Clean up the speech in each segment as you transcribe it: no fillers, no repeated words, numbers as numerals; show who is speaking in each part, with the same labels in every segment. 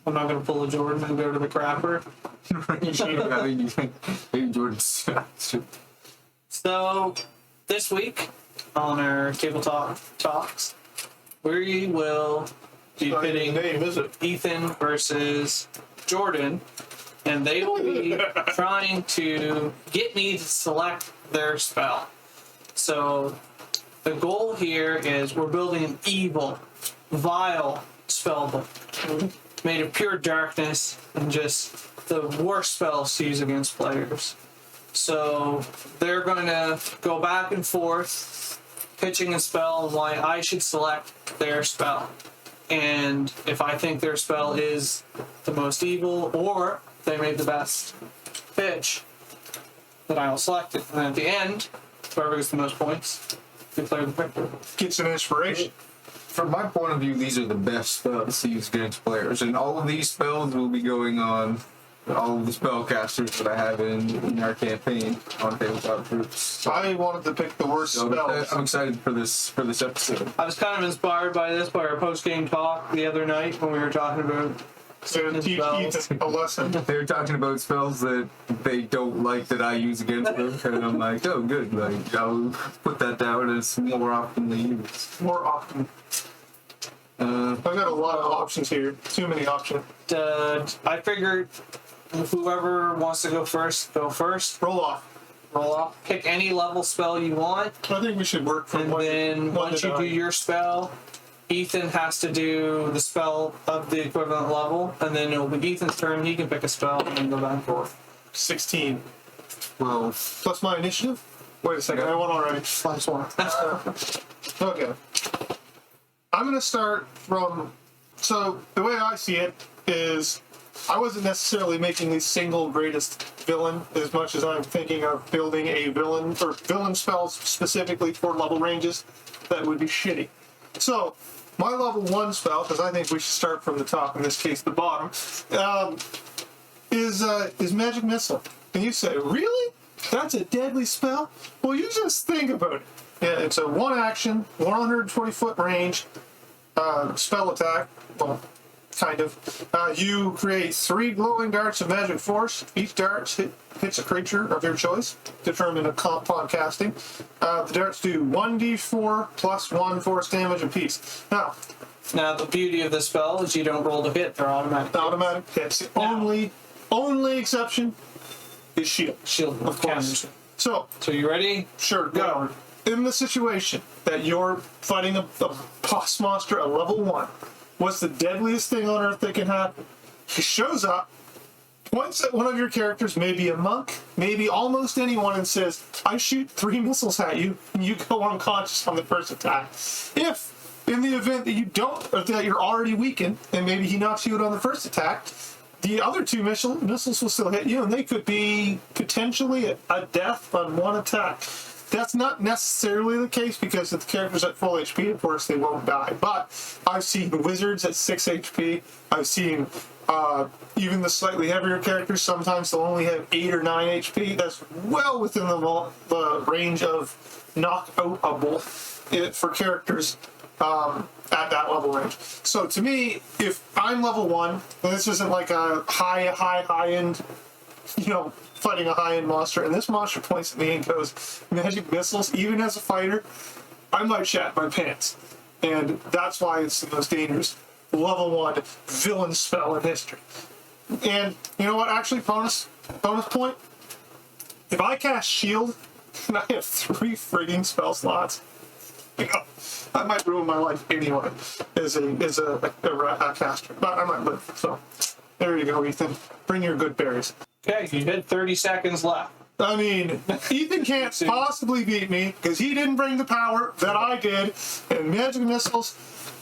Speaker 1: I'm not going to pull a Jordan and go to the crapper.
Speaker 2: Maybe Jordan's.
Speaker 1: So, this week on our Tabletop Talks, we will be pitting Ethan versus Jordan, and they will be trying to get me to select their spell. So, the goal here is we're building an evil, vile spellbook made of pure darkness and just the worst spells to use against players. So they're going to go back and forth, pitching a spell and why I should select their spell. And if I think their spell is the most evil or they made the best pitch, then I'll select it. And at the end, whoever gets the most points, declare the victor.
Speaker 3: Gets an inspiration.
Speaker 2: From my point of view, these are the best spells to use against players, and all of these spells will be going on all of the spellcasters that I have in our campaign on Tabletop Groups. So
Speaker 3: I wanted to pick the worst spells.
Speaker 2: I'm excited for this episode.
Speaker 1: I was kind of inspired by this by our post-game talk the other night when we were talking about
Speaker 3: So to teach Ethan a lesson.
Speaker 2: They were talking about spells that they don't like that I use against them, and I'm like, oh, good. Like, I'll put that down as more oftenly used.
Speaker 3: More often. I've got a lot of options here. Too many options.
Speaker 1: I figured whoever wants to go first, go first.
Speaker 3: Roll off.
Speaker 1: Roll off. Pick any level spell you want.
Speaker 3: I think we should work from
Speaker 1: And then once you do your spell, Ethan has to do the spell of the equivalent level, and then it'll be Ethan's turn. He can pick a spell and then go back and forth.
Speaker 3: 16.
Speaker 2: Well,
Speaker 3: Plus my initiative? Wait a second, I won already.
Speaker 1: Plus one.
Speaker 3: Okay. I'm going to start from... So, the way I see it is I wasn't necessarily making the single greatest villain as much as I'm thinking of building a villain, or villain spells specifically for level ranges that would be shitty. So, my level 1 spell, because I think we should start from the top, in this case the bottom, is Magic Missile. And you say, really? That's a deadly spell? Well, you just think about it. Yeah, it's a 1 action, 120-foot range spell attack. Well, kind of. You create 3 glowing darts of magic force. Each dart hits a creature of your choice, determined upon casting. The darts do 1d4 plus 1 force damage apiece. Now,
Speaker 1: the beauty of the spell is you don't roll to hit; they're automatic.
Speaker 3: Automatic hits. The only exception is shield.
Speaker 1: Shield,
Speaker 3: of course. So
Speaker 1: you ready?
Speaker 3: Sure, go. In the situation that you're fighting a boss monster at level 1, what's the deadliest thing on earth that can happen? He shows up, points at one of your characters, maybe a monk, maybe almost anyone, and says, I shoot 3 missiles at you, and you go unconscious on the first attack. If, in the event that you don't, or that you're already weakened, and maybe he knocks you out on the first attack, the other 2 missiles will still hit you, and they could be potentially a death on 1 attack. That's not necessarily the case because if the character's at full HP, of course, they won't die. But I've seen wizards at 6 HP. I've seen even the slightly heavier characters, sometimes they'll only have 8 or 9 HP. That's well within the range of knockoutable for characters at that level range. So to me, if I'm level 1, and this isn't like a high-end, fighting a high-end monster, and this monster points at me and goes, magic missiles, even as a fighter, I might shat my pants. And that's why it's the most dangerous level 1 villain spell in history. And you know what, actually, bonus point, if I cast shield, and I have 3 frigging spell slots, I might ruin my life anyway as a caster. But I might live, so there you go, Ethan. Bring your good berries.
Speaker 1: Okay, you had 30 seconds left.
Speaker 3: I mean, Ethan can't possibly beat me because he didn't bring the power that I did, and magic missiles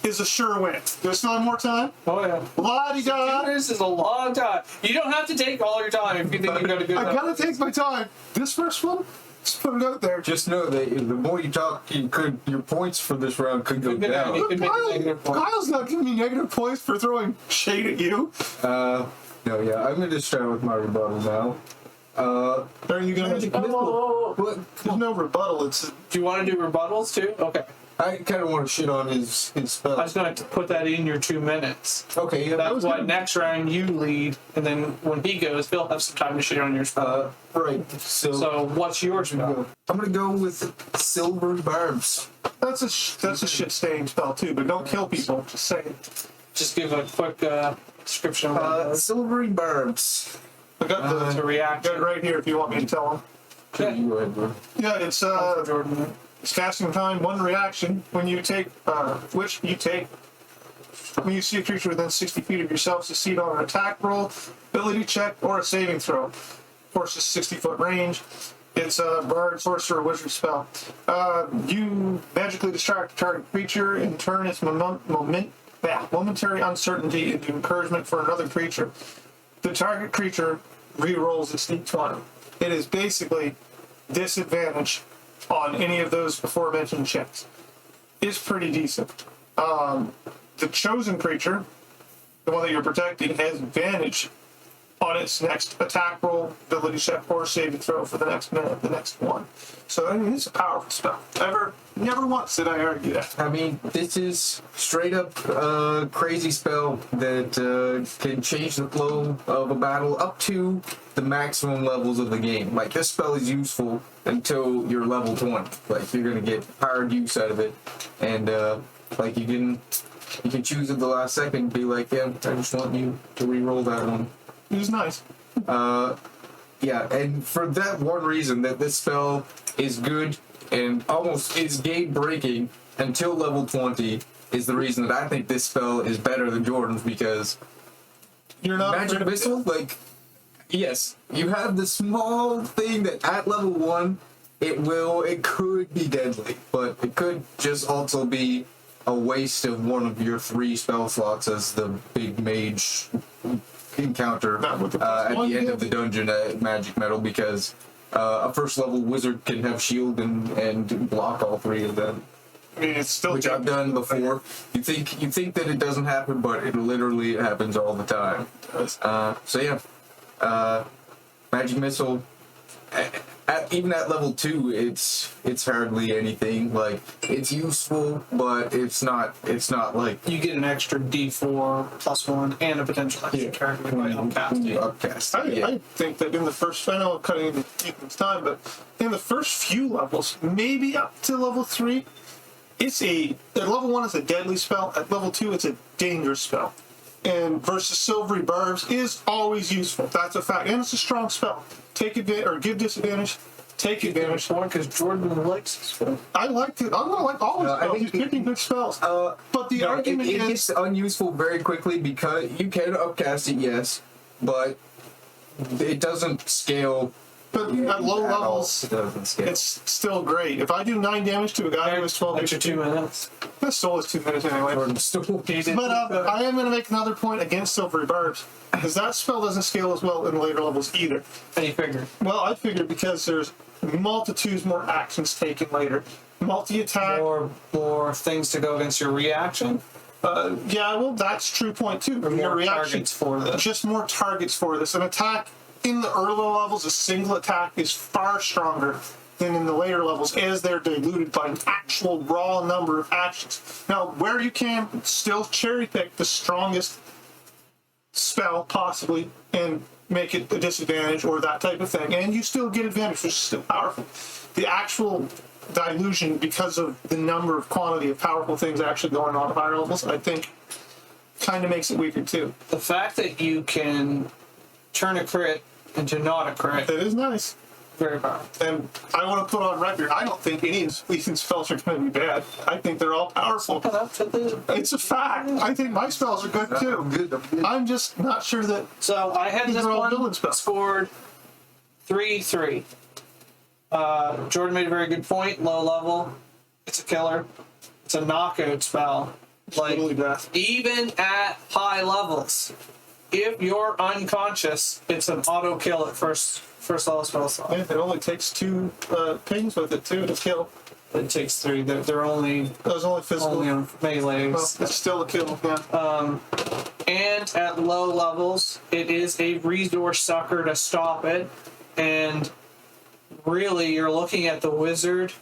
Speaker 3: is a sure win. Do I still have more time?
Speaker 1: Oh, yeah.
Speaker 3: La-di-da.
Speaker 1: This is a long time. You don't have to take all your time if you think you've got a good
Speaker 3: I gotta take my time. This first one, just put it out there.
Speaker 2: just know that the more you talk, your points for this round could go down.
Speaker 1: You could make negative points.
Speaker 3: Kyle's not giving me negative points for throwing shade at you.
Speaker 2: No, yeah, I'm going to start with my rebuttal now.
Speaker 3: Are you gonna?
Speaker 1: Oh.
Speaker 3: There's no rebuttal. It's
Speaker 1: Do you want to do rebuttals too? Okay.
Speaker 2: I kind of want to shit on his spell.
Speaker 1: I was going to put that in your 2 minutes.
Speaker 2: Okay, yeah,
Speaker 1: That's why next round you lead, and then when he goes, he'll have some time to shit on your spell.
Speaker 2: Right.
Speaker 1: So what's your spell?
Speaker 2: I'm gonna go with Silvery Barbs.
Speaker 3: That's a shit staying spell too, but don't kill people. Just saying.
Speaker 1: Just give a quick description of what it is.
Speaker 2: Silvery Barbs.
Speaker 3: I got
Speaker 1: It's a
Speaker 3: got
Speaker 1: reaction.
Speaker 3: it right here if you want me to tell them.
Speaker 1: Okay.
Speaker 2: You go ahead, bro.
Speaker 3: Yeah, it's
Speaker 1: Jordan.
Speaker 3: it's casting time, one reaction. When you take when you see a creature within 60 feet of yourself succeed on an attack roll, ability check, or a saving throw. Of course, it's 60-foot range. It's a bard, sorcerer, wizard spell. You magically distract a target creature and turn its momentary uncertainty into encouragement for another creature. The target creature re-rolls its d20. It is basically disadvantage on any of those before mentioned checks. It's pretty decent. The chosen creature, the one that you're protecting, has advantage on its next attack roll, ability check, or saving throw for the next minute, the next one. So I mean, it's a powerful spell. Never once did I argue that.
Speaker 2: I mean, this is straight up crazy spell that can change the flow of a battle up to the maximum levels of the game. Like, this spell is useful until you're level 20. Like, you're gonna get hard use out of it, and like you can choose at the last second, be like, yeah, I just want you to re-roll that one.
Speaker 3: It was nice.
Speaker 2: Yeah, and for that one reason, that this spell is good and almost is game breaking until level 20, is the reason that I think this spell is better than Jordan's, because
Speaker 3: You're not
Speaker 2: Magic Missile, like, yes, you have the small thing that at level 1, it could be deadly, but it could just also be a waste of one of your 3 spell slots as the big mage encounter
Speaker 3: Not with the
Speaker 2: at
Speaker 3: one
Speaker 2: the end
Speaker 3: hit.
Speaker 2: of the dungeon at Magic Metal, because a first level wizard can have shield and block all 3 of them,
Speaker 3: I mean, it's still
Speaker 2: which I've done before. You think that it doesn't happen, but it literally happens all the time. So yeah, Magic Missile. Even at level 2, it's hardly anything. Like, it's useful, but it's not like
Speaker 1: You get an extra D4 plus 1 and a potential extra target by upcasting.
Speaker 2: upcast.
Speaker 3: I think that in the first, I know I'm cutting into Ethan's time, but in the first few levels, maybe up to level 3, at level 1 it's a deadly spell. At level 2, it's a dangerous spell. And versus Silvery Barbs is always useful. That's a fact, and it's a strong spell. Take advantage or give disadvantage. Take advantage.
Speaker 1: Because Jordan likes this spell.
Speaker 3: I like it. I'm gonna like all his
Speaker 2: I
Speaker 3: spells.
Speaker 2: think
Speaker 3: He's picking good spells. But the
Speaker 2: No,
Speaker 3: argument
Speaker 2: it
Speaker 3: is,
Speaker 2: gets unuseful very quickly because you can upcast it, yes, but it doesn't scale.
Speaker 3: but at low
Speaker 2: at all.
Speaker 3: levels,
Speaker 2: It doesn't scale.
Speaker 3: it's still great. If I do 9 damage to a guy who has 12
Speaker 1: Extra 2
Speaker 3: HP,
Speaker 1: minutes.
Speaker 3: that soul is 2 minutes anyway.
Speaker 2: Jordan still
Speaker 3: But I am going to make another point against Silvery Barbs, because that spell doesn't scale as well in later levels either.
Speaker 1: Any figure.
Speaker 3: Well, I figured because there's multitudes more actions taken later. Multi-attack.
Speaker 1: More things to go against your reaction.
Speaker 3: Yeah, well, that's true point too.
Speaker 1: Or
Speaker 3: Your
Speaker 1: more
Speaker 3: reaction,
Speaker 1: targets for this.
Speaker 3: just more targets for this. An attack in the early levels, a single attack is far stronger than in the later levels, as they're diluted by an actual raw number of actions. Now, where you can, still cherry pick the strongest spell possibly and make it a disadvantage or that type of thing, and you still get advantage, which is still powerful. The actual dilution, because of the number of quantity of powerful things actually going on at higher levels, I think kind of makes it weaker too.
Speaker 1: The fact that you can turn a crit into not a crit,
Speaker 3: It is nice.
Speaker 1: very powerful.
Speaker 3: And I want to put on record, I don't think any of Ethan's spells are going to be bad. I think they're all powerful.
Speaker 1: Put up to the.
Speaker 3: It's a fact. I think my spells are good too.
Speaker 2: I'm good.
Speaker 3: I'm just not sure that
Speaker 1: So I had
Speaker 3: These
Speaker 1: this
Speaker 3: are all villain
Speaker 1: one
Speaker 3: spells.
Speaker 1: scored 3-3. Jordan made a very good point. Low level, it's a killer. It's a knockout spell. Like,
Speaker 3: literally death.
Speaker 1: even at high levels, if you're unconscious, it's an auto kill at first level spell slot.
Speaker 3: Yeah, it only takes 2 pings with it too to kill.
Speaker 1: It takes 3. They're only
Speaker 3: Those only physical.
Speaker 1: on melees.
Speaker 3: Well, it's still a kill. Yeah.
Speaker 1: And at low levels, it is a resource sucker to stop it. And really, you're looking at the wizard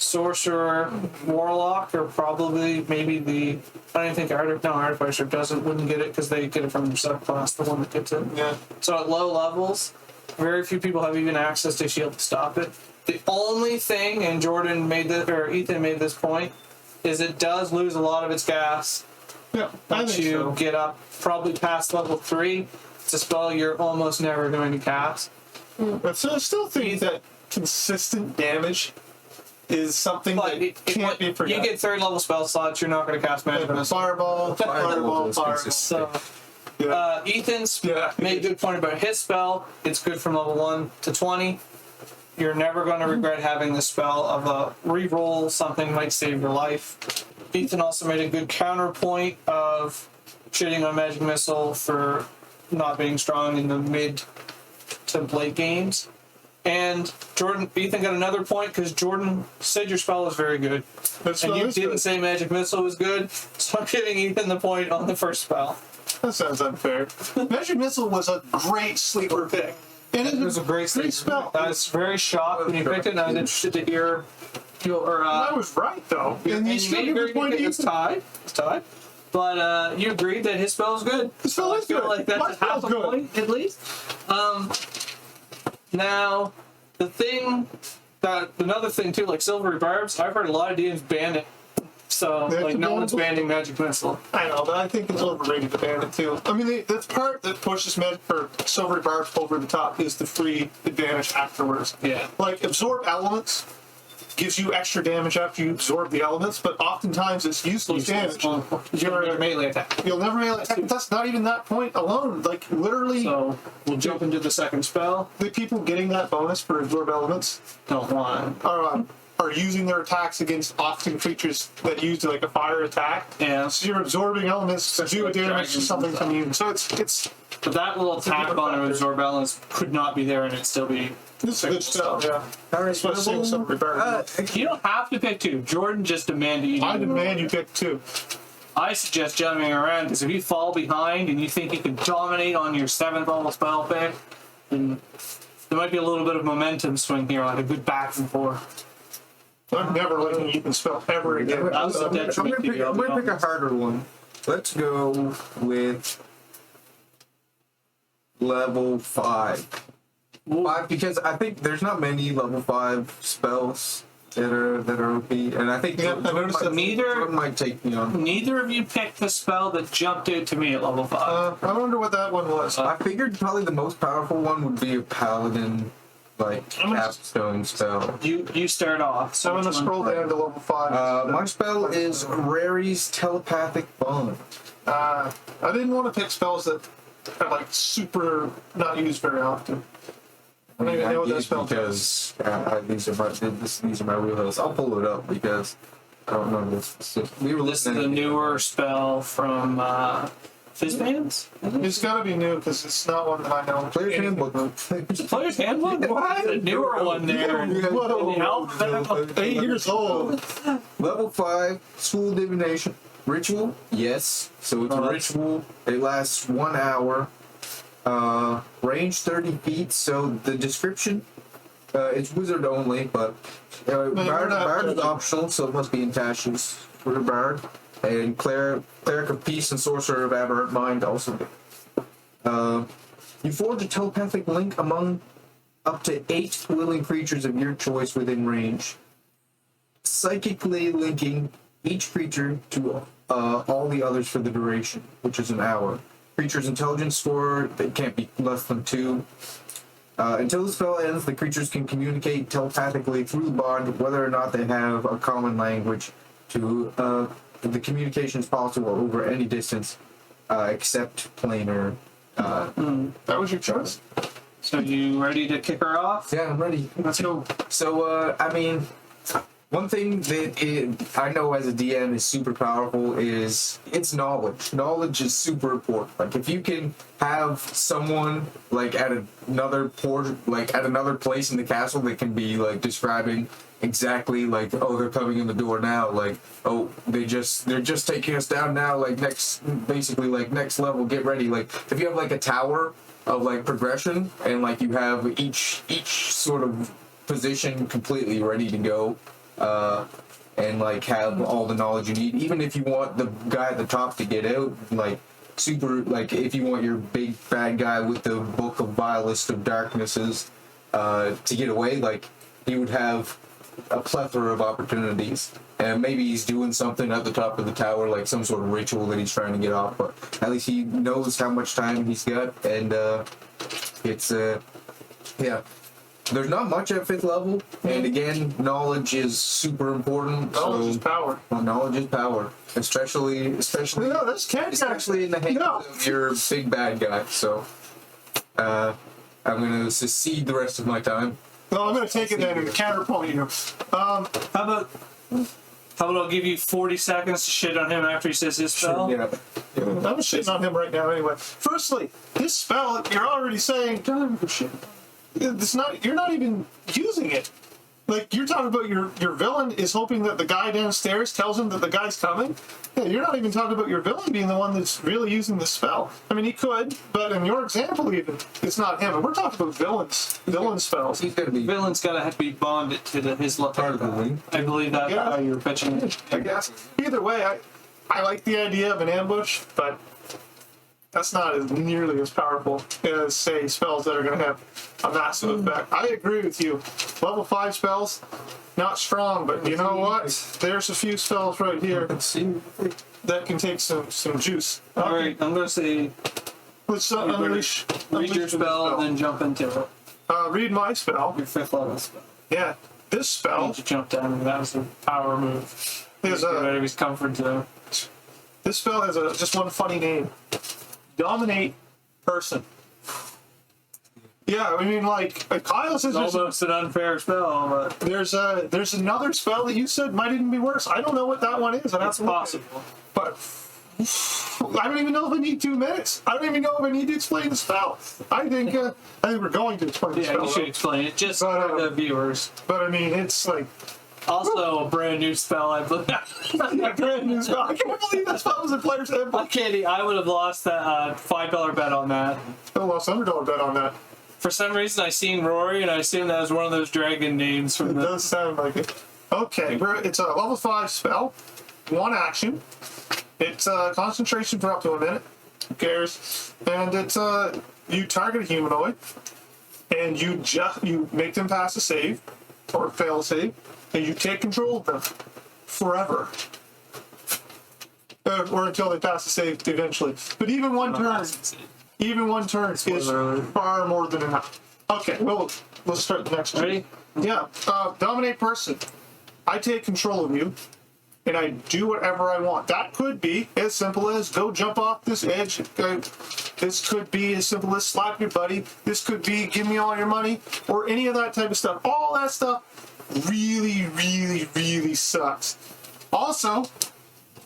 Speaker 1: Sorcerer, Warlock are probably maybe the. I don't think Artificer wouldn't get it because they get it from their subclass, the one that gets it.
Speaker 3: Yeah.
Speaker 1: So at low levels, very few people have even access to shield to stop it. The only thing, and Ethan made this point, is it does lose a lot of its gas.
Speaker 3: Yeah. I
Speaker 1: Once
Speaker 3: think
Speaker 1: you
Speaker 3: so.
Speaker 1: get up probably past level 3, it's a spell you're almost never going to cast.
Speaker 3: But so I still think that consistent damage is something
Speaker 1: But
Speaker 3: that can't be
Speaker 1: you
Speaker 3: forgotten.
Speaker 1: get 3rd level spell slots, you're not going to cast magic missile.
Speaker 3: Fireball,
Speaker 2: Fireball,
Speaker 3: fireball.
Speaker 2: consistent.
Speaker 1: So
Speaker 3: Yeah.
Speaker 1: Ethan's
Speaker 3: Yeah.
Speaker 1: made a good point about his spell. It's good from level 1 to 20. You're never going to regret having the spell of a reroll. Something might save your life. Ethan also made a good counterpoint of shitting on magic missile for not being strong in the mid to late games. And Ethan got another point because Jordan said your spell was very good. And you didn't say magic missile was good, so I'm giving Ethan the point on the first spell.
Speaker 3: That sounds unfair. Magic Missile was a great sleeper pick. And it
Speaker 1: was a great
Speaker 3: spell.
Speaker 1: I was very shocked when you picked it, and I was interested to hear.
Speaker 3: I was right, though. And you still give the point to
Speaker 1: It's
Speaker 3: Ethan.
Speaker 1: tied. It's tied. But you agreed that his spell is good.
Speaker 3: His spell
Speaker 1: So
Speaker 3: is
Speaker 1: I feel
Speaker 3: good.
Speaker 1: like that's
Speaker 3: My
Speaker 1: a half
Speaker 3: spell's
Speaker 1: a
Speaker 3: good.
Speaker 1: point at least. Now, another thing too, like Silvery Barbs, I've heard a lot of DMs ban it. So,
Speaker 3: That's
Speaker 1: like, no one's
Speaker 3: available?
Speaker 1: banning Magic Missile.
Speaker 3: I know, but I think it's overrated to ban it, too. I mean, the part that pushes Magic for Silvery Barbs over the top is the free advantage afterwards.
Speaker 1: Yeah.
Speaker 3: Like, Absorb Elements gives you extra damage after you absorb the elements, but oftentimes it's useless damage.
Speaker 1: You're melee attack.
Speaker 3: You'll never melee attack. That's not even that point alone. Like, literally,
Speaker 1: So, we'll jump into the second spell.
Speaker 3: the people getting that bonus for Absorb Elements
Speaker 1: Don't want.
Speaker 3: are using their attacks against often creatures that use like a fire attack.
Speaker 1: Yeah.
Speaker 3: So you're absorbing elements to do a
Speaker 1: like
Speaker 3: damage to
Speaker 1: dragons
Speaker 3: something
Speaker 1: and
Speaker 3: from you. So it's
Speaker 1: But that little attack on an Absorb Balance could not be there and it'd still be.
Speaker 3: It's good stuff, yeah.
Speaker 2: Alright,
Speaker 3: That's what I'm saying.
Speaker 1: You don't have to pick 2. Jordan just demanded you.
Speaker 3: I demand you pick 2.
Speaker 1: I suggest jumping around because if you fall behind and you think you can dominate on your 7th level spell pick, then there might be a little bit of momentum swing here, like a good back and forth.
Speaker 3: I'm never letting Ethan spell ever again.
Speaker 1: That was a detriment to you, I'll be
Speaker 2: I'm gonna pick a
Speaker 1: honest.
Speaker 2: harder one. Let's go with level 5. 5 because I think there's not many level 5 spells that are OP, and I think
Speaker 3: Yeah, I noticed that
Speaker 2: Jordan might take me on.
Speaker 1: Neither of you picked the spell that jumped out to me at level 5.
Speaker 3: I wonder what that one was.
Speaker 2: I figured probably the most powerful one would be a paladin, like
Speaker 3: I'm gonna-
Speaker 2: capstone spell.
Speaker 1: You start off. So
Speaker 3: I'm going to
Speaker 1: which one?
Speaker 3: scroll down to level 5.
Speaker 2: My spell is Rary's telepathic bond.
Speaker 3: I didn't want to pick spells that are like super not used very often. I don't even know what that spell does.
Speaker 2: Because these are my wheelhouse. I'll pull it up because I don't know this. We were
Speaker 1: This is
Speaker 2: listening.
Speaker 1: a newer spell from Fizzbands?
Speaker 3: It's got to be new because it's not one that I know.
Speaker 2: Player's handbook.
Speaker 1: Player's Handbook? What? A newer one there.
Speaker 3: Whoa.
Speaker 1: In alphabetical.
Speaker 3: 8 years old.
Speaker 2: Level 5, School Divination. Ritual? Yes. So it's a ritual. It lasts 1 hour. Range 30 feet. So the description, it's wizard only, but Bard is optional, so it must be in Tashes for the Bard. And Cleric of Peace and Sorcerer of Aberrant Mind also. You forge a telepathic link among up to 8 willing creatures of your choice within range, psychically linking each creature to all the others for the duration, which is an hour. Creature's intelligence score, they can't be less than 2. Until the spell ends, the creatures can communicate telepathically through the bond, whether or not they have a common language. The communication is possible over any distance, except planar.
Speaker 3: That was your choice?
Speaker 1: So you ready to kick her off?
Speaker 2: Yeah, I'm ready.
Speaker 1: Let's go.
Speaker 2: So, I mean, one thing that I know as a DM is super powerful is it's knowledge. Knowledge is super important. Like, if you can have someone like at another place in the castle that can be like describing exactly like, oh, they're coming in the door now, like, oh, they're just taking us down now, like next level, get ready. Like, if you have like a tower of like progression and like you have each sort of position completely ready to go, and like have all the knowledge you need. Even if you want the guy at the top to get out, like super, like if you want your big bad guy with the book of vilest of darknesses to get away, like he would have a plethora of opportunities. And maybe he's doing something at the top of the tower, like some sort of ritual that he's trying to get off. But at least he knows how much time he's got, and it's yeah. There's not much at 5th level, and again, knowledge is super important.
Speaker 3: Knowledge is power.
Speaker 2: Well, knowledge is power, especially
Speaker 3: No, that's
Speaker 2: especially in the hands of your big bad guy. So, I'm gonna secede the rest of my time.
Speaker 3: No, I'm going to take it then and counterpoint you.
Speaker 1: How about I'll give you 40 seconds to shit on him after he says his spell?
Speaker 2: Yeah.
Speaker 3: I'm shitting on him right now anyway. Firstly, this spell, you're already saying, it's not, you're not even using it. Like, you're talking about your villain is hoping that the guy downstairs tells him that the guy's coming. Yeah, you're not even talking about your villain being the one that's really using the spell. I mean, he could, but in your example even, it's not him. And we're talking about villain spells.
Speaker 2: He's gonna be
Speaker 1: Villain's gotta be bonded to his
Speaker 2: part of the wing.
Speaker 1: I believe that's
Speaker 3: Yeah.
Speaker 1: how you're pitching it.
Speaker 3: I guess. Either way, I like the idea of an ambush, but that's not as nearly as powerful as, say, spells that are going to have a massive effect. I agree with you. Level 5 spells, not strong, but you know what? There's a few spells right here that can take some juice.
Speaker 1: All right, I'm gonna say
Speaker 3: Let's unleash.
Speaker 1: read your spell and then jump into it.
Speaker 3: Read my spell.
Speaker 1: Your 5th level spell.
Speaker 3: Yeah, this spell
Speaker 1: To jump down, that was a power move.
Speaker 3: is
Speaker 1: Get out
Speaker 3: a.
Speaker 1: of his comfort zone.
Speaker 3: This spell has just one funny name. Dominate person. Yeah, I mean, like Kyle says,
Speaker 1: It's almost an unfair spell, but
Speaker 3: there's another spell that you said might even be worse. I don't know what that one is.
Speaker 1: it's possible.
Speaker 3: But I don't even know if I need 2 minutes. I don't even know if I need to explain the spell. I think we're going to explain the
Speaker 1: Yeah,
Speaker 3: spell.
Speaker 1: you should explain it just
Speaker 3: But,
Speaker 1: for the viewers.
Speaker 3: But I mean, it's like
Speaker 1: Also, a brand new spell. I believe.
Speaker 3: a brand new spell. I can't believe that spell was in player's handbook.
Speaker 1: I would have lost that $5 bet on that.
Speaker 3: I lost $100 bet on that.
Speaker 1: For some reason, I seen Rory, and I assumed that was one of those dragon names from
Speaker 3: It
Speaker 1: the.
Speaker 3: does sound like it. Okay, it's a level 5 spell. 1 action. It's concentration for up to a minute. Who cares? And it's you target a humanoid, and you make them pass a save or fail a save, and you take control of them forever, or until they pass a save eventually. But even one turn is far more than enough. Okay, well, let's start the next.
Speaker 1: Ready?
Speaker 3: Yeah. Dominate person. I take control of you, and I do whatever I want. That could be as simple as go jump off this edge. This could be as simple as slap your buddy. This could be give me all your money, or any of that type of stuff. All that stuff really, really, really sucks. Also,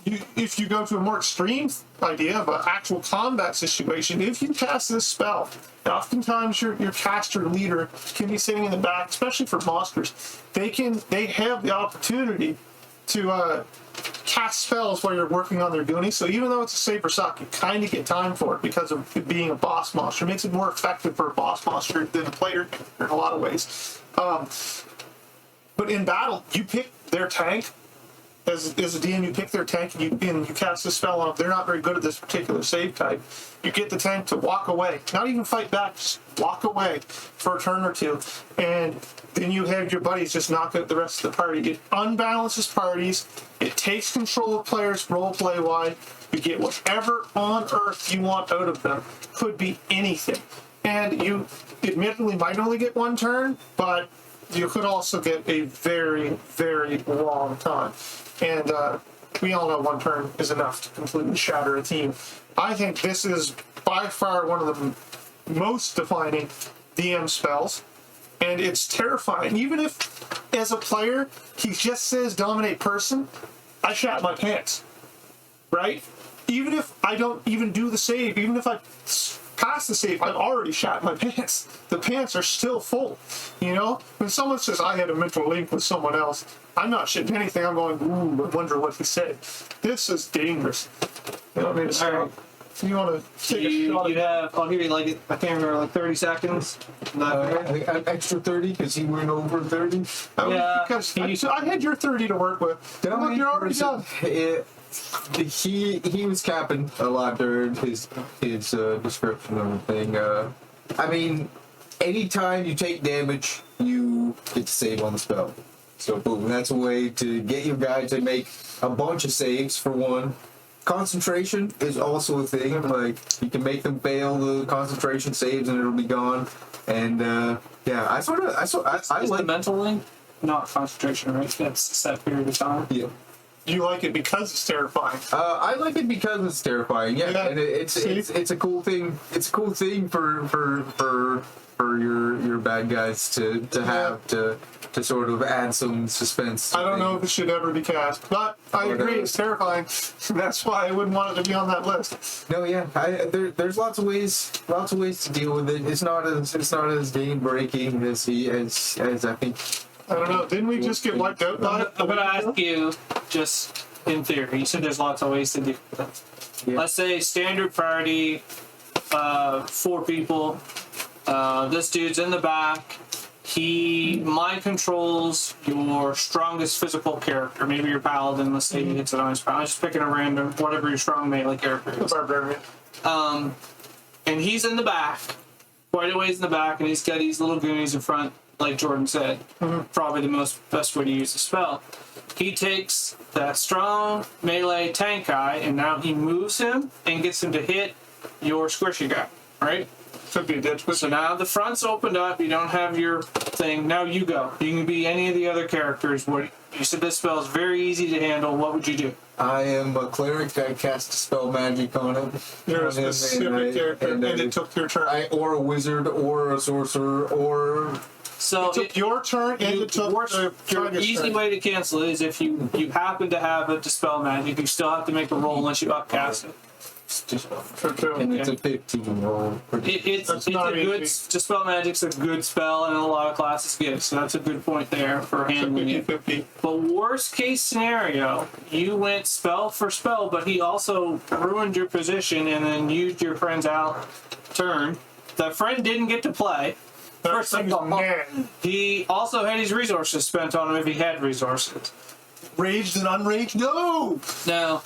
Speaker 3: if you go to a more extreme idea of an actual combat situation, if you cast this spell, oftentimes your caster leader can be sitting in the back, especially for monsters. They have the opportunity to cast spells while you're working on their goonies. So even though it's a saber suck, you kind of get time for it because of it being a boss monster. It makes it more effective for a boss monster than a player in a lot of ways. But in battle, you pick their tank. As a DM, you pick their tank and you cast a spell on them. They're not very good at this particular save type. You get the tank to walk away, not even fight back, just walk away for a turn or two, and then you have your buddies just knock out the rest of the party. It unbalances parties. It takes control of players roleplay wide. You get whatever on earth you want out of them. Could be anything, and you admittedly might only get 1 turn, but you could also get a very, very long time. And we all know 1 turn is enough to completely shatter a team. I think this is by far one of the most defining DM spells. And it's terrifying. Even if, as a player, he just says dominate person, I shat my pants. Right? Even if I don't even do the save, even if I pass the save, I've already shat my pants. The pants are still full. You know? When someone says I had a mental link with someone else, I'm not shitting anything. I'm going, ooh, I wonder what he said. This is dangerous. You know what I mean?
Speaker 1: All right.
Speaker 3: You want to take a shot?
Speaker 1: You have. I'll give you like I can't remember, like 30 seconds.
Speaker 2: An extra 30 because he went over 30.
Speaker 1: Yeah,
Speaker 3: Because I had your 30 to work with. Look, you're already done.
Speaker 2: He was capping a lot during his description of the thing. I mean, anytime you take damage, you get to save on the spell. So boom, that's a way to get your guy to make a bunch of saves for one. Concentration is also a thing. Like you can make them fail the concentration saves and it'll be gone. And yeah, I like
Speaker 1: the mental link, not concentration, right? That's a set period of time.
Speaker 2: Yeah.
Speaker 3: You like it because it's terrifying.
Speaker 2: I like it because it's terrifying. Yeah, and it's a cool thing. It's a cool thing for your bad guys to have to sort of add some suspense.
Speaker 3: I don't know if it should ever be cast, but I agree it's terrifying. That's why I wouldn't want it to be on that list.
Speaker 2: No, yeah, there's lots of ways to deal with it. It's not as game breaking as I think.
Speaker 3: I don't know. Didn't we just get wiped out by it?
Speaker 1: I'm gonna ask you, just in theory. You said there's lots of ways to do it.
Speaker 2: Yeah.
Speaker 1: Let's say standard party, 4 people. This dude's in the back. He mind controls your strongest physical character. Maybe your paladin. Let's say he hits it on his paladin. I'm just picking a random, whatever your strong melee character is.
Speaker 3: Barbarian.
Speaker 1: And he's in the back, quite a ways in the back, and he's got these little goonies in front, like Jordan said. Probably the best way to use the spell. He takes that strong melee tank guy, and now he moves him and gets him to hit your squishy guy, right?
Speaker 3: Could be a dead twist.
Speaker 1: So now the front's opened up. You don't have your thing. Now you go. You can be any of the other characters. What you said this spell is very easy to handle. What would you do?
Speaker 2: I am a cleric. I cast a spell magic on him.
Speaker 3: You're a specific character, and it took your turn.
Speaker 2: Or a wizard, or a sorcerer, or.
Speaker 1: So
Speaker 3: it took your turn, and it took
Speaker 1: your easy way to cancel it is if you happen to have a dispel magic, you still have to make a roll unless you upcast it.
Speaker 2: And it's a 15 roll.
Speaker 1: It's a good dispel magic's a good spell, and a lot of classes get it. So that's a good point there for handling it.
Speaker 3: 50-50.
Speaker 1: But worst case scenario, you went spell for spell, but he also ruined your position and then used your friend's out turn. The friend didn't get to play. First of all, he also had his resources spent on him if he had resources.
Speaker 3: Raged and unraged? No!
Speaker 1: Now,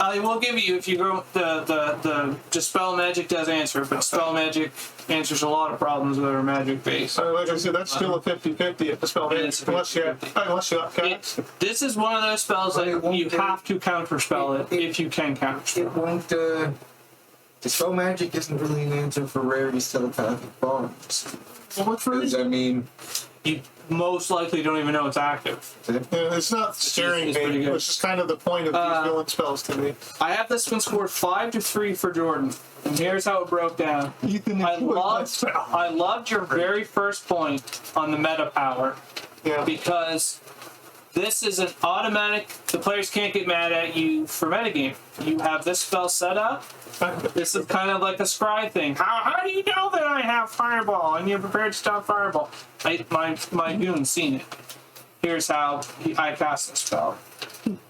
Speaker 1: I will give you, if you go, the dispel magic does answer, but spell magic answers a lot of problems that are magic based.
Speaker 3: Like I said, that's still a 50-50 if the spell magic, unless you upcast.
Speaker 1: This is one of those spells that you have to counterspell it if you can counterspell.
Speaker 2: It won't. Dispel magic isn't really an answer for rarities telepathic bombs.
Speaker 3: Well, what's really?
Speaker 2: I mean,
Speaker 1: you most likely don't even know it's active.
Speaker 3: It's not scaring me. It's just kind of the point of these villain spells to me.
Speaker 1: I have this one scored 5-3 for Jordan. And here's how it broke down.
Speaker 3: Ethan,
Speaker 1: I loved your very first point on the meta power.
Speaker 3: Yeah.
Speaker 1: Because this is an automatic, the players can't get mad at you for metagame. You have this spell set up. This is kind of like a scry thing. How do you know that I have Fireball and you're prepared to stop Fireball? My goon's seen it. Here's how I cast the spell.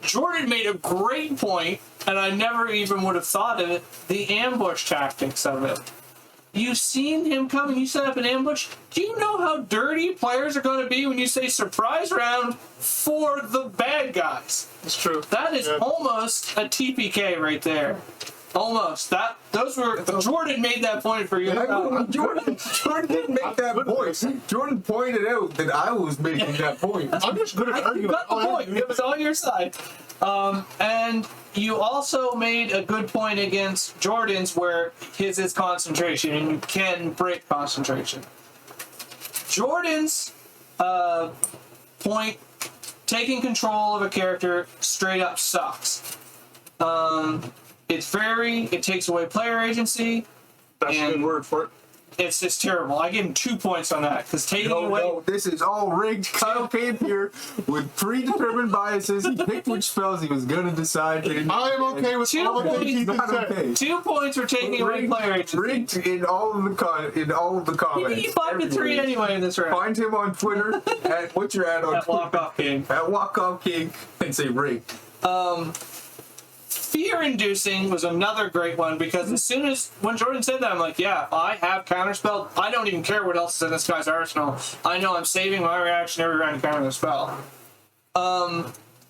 Speaker 1: Jordan made a great point, and I never even would have thought of it, the ambush tactics of it. You've seen him come and you set up an ambush. Do you know how dirty players are going to be when you say surprise round for the bad guys?
Speaker 3: It's true.
Speaker 1: That is
Speaker 3: almost
Speaker 1: a TPK right there. Almost. Jordan made that point for you.
Speaker 2: Jordan didn't make that point. Jordan pointed out that I was making that point.
Speaker 3: I'm just good at arguing.
Speaker 1: You got the point. It was on your side. And you also made a good point against Jordan's where his is concentration, and you can break concentration. Jordan's point, taking control of a character straight up sucks. It takes away player agency.
Speaker 3: That's a good word for it.
Speaker 1: It's just terrible. I give him 2 points on that because taking away.
Speaker 2: No, this is all rigged. Kyle came here with predetermined biases. He picked which spells he was gonna decide.
Speaker 3: I am okay with all the things he said.
Speaker 1: 2 points for taking away player agency.
Speaker 2: Rigged in all of the comments.
Speaker 1: He 5-3 anyway in this round.
Speaker 2: Find him on Twitter at what's your ad on
Speaker 1: At
Speaker 2: Twitter?
Speaker 1: Walk Off King.
Speaker 2: At Walk Off King and say rigged.
Speaker 1: Fear-inducing was another great one because as soon as when Jordan said that, I'm like, yeah, if I have counterspell, I don't even care what else is in this guy's arsenal. I know I'm saving my reaction every round to counter the spell.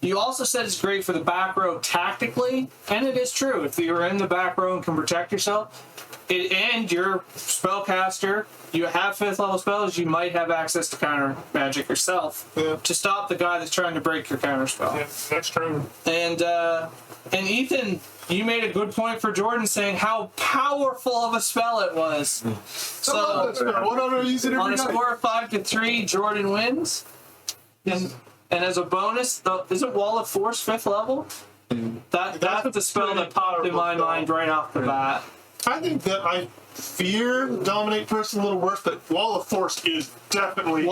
Speaker 1: You also said it's great for the back row tactically, and it is true. If you're in the back row and can protect yourself, and you're spellcaster, you have 5th level spells, you might have access to counter magic yourself to stop the guy that's trying to break your counter spell.
Speaker 3: Yeah, next turn.
Speaker 1: And Ethan, you made a good point for Jordan saying how powerful of a spell it was. So on a score of 5-3, Jordan wins. And as a bonus, isn't Wall of Force 5th level? That's the spell that popped in my mind right off the bat.
Speaker 3: I think that I fear Dominate Person a little worse, but Wall of Force is definitely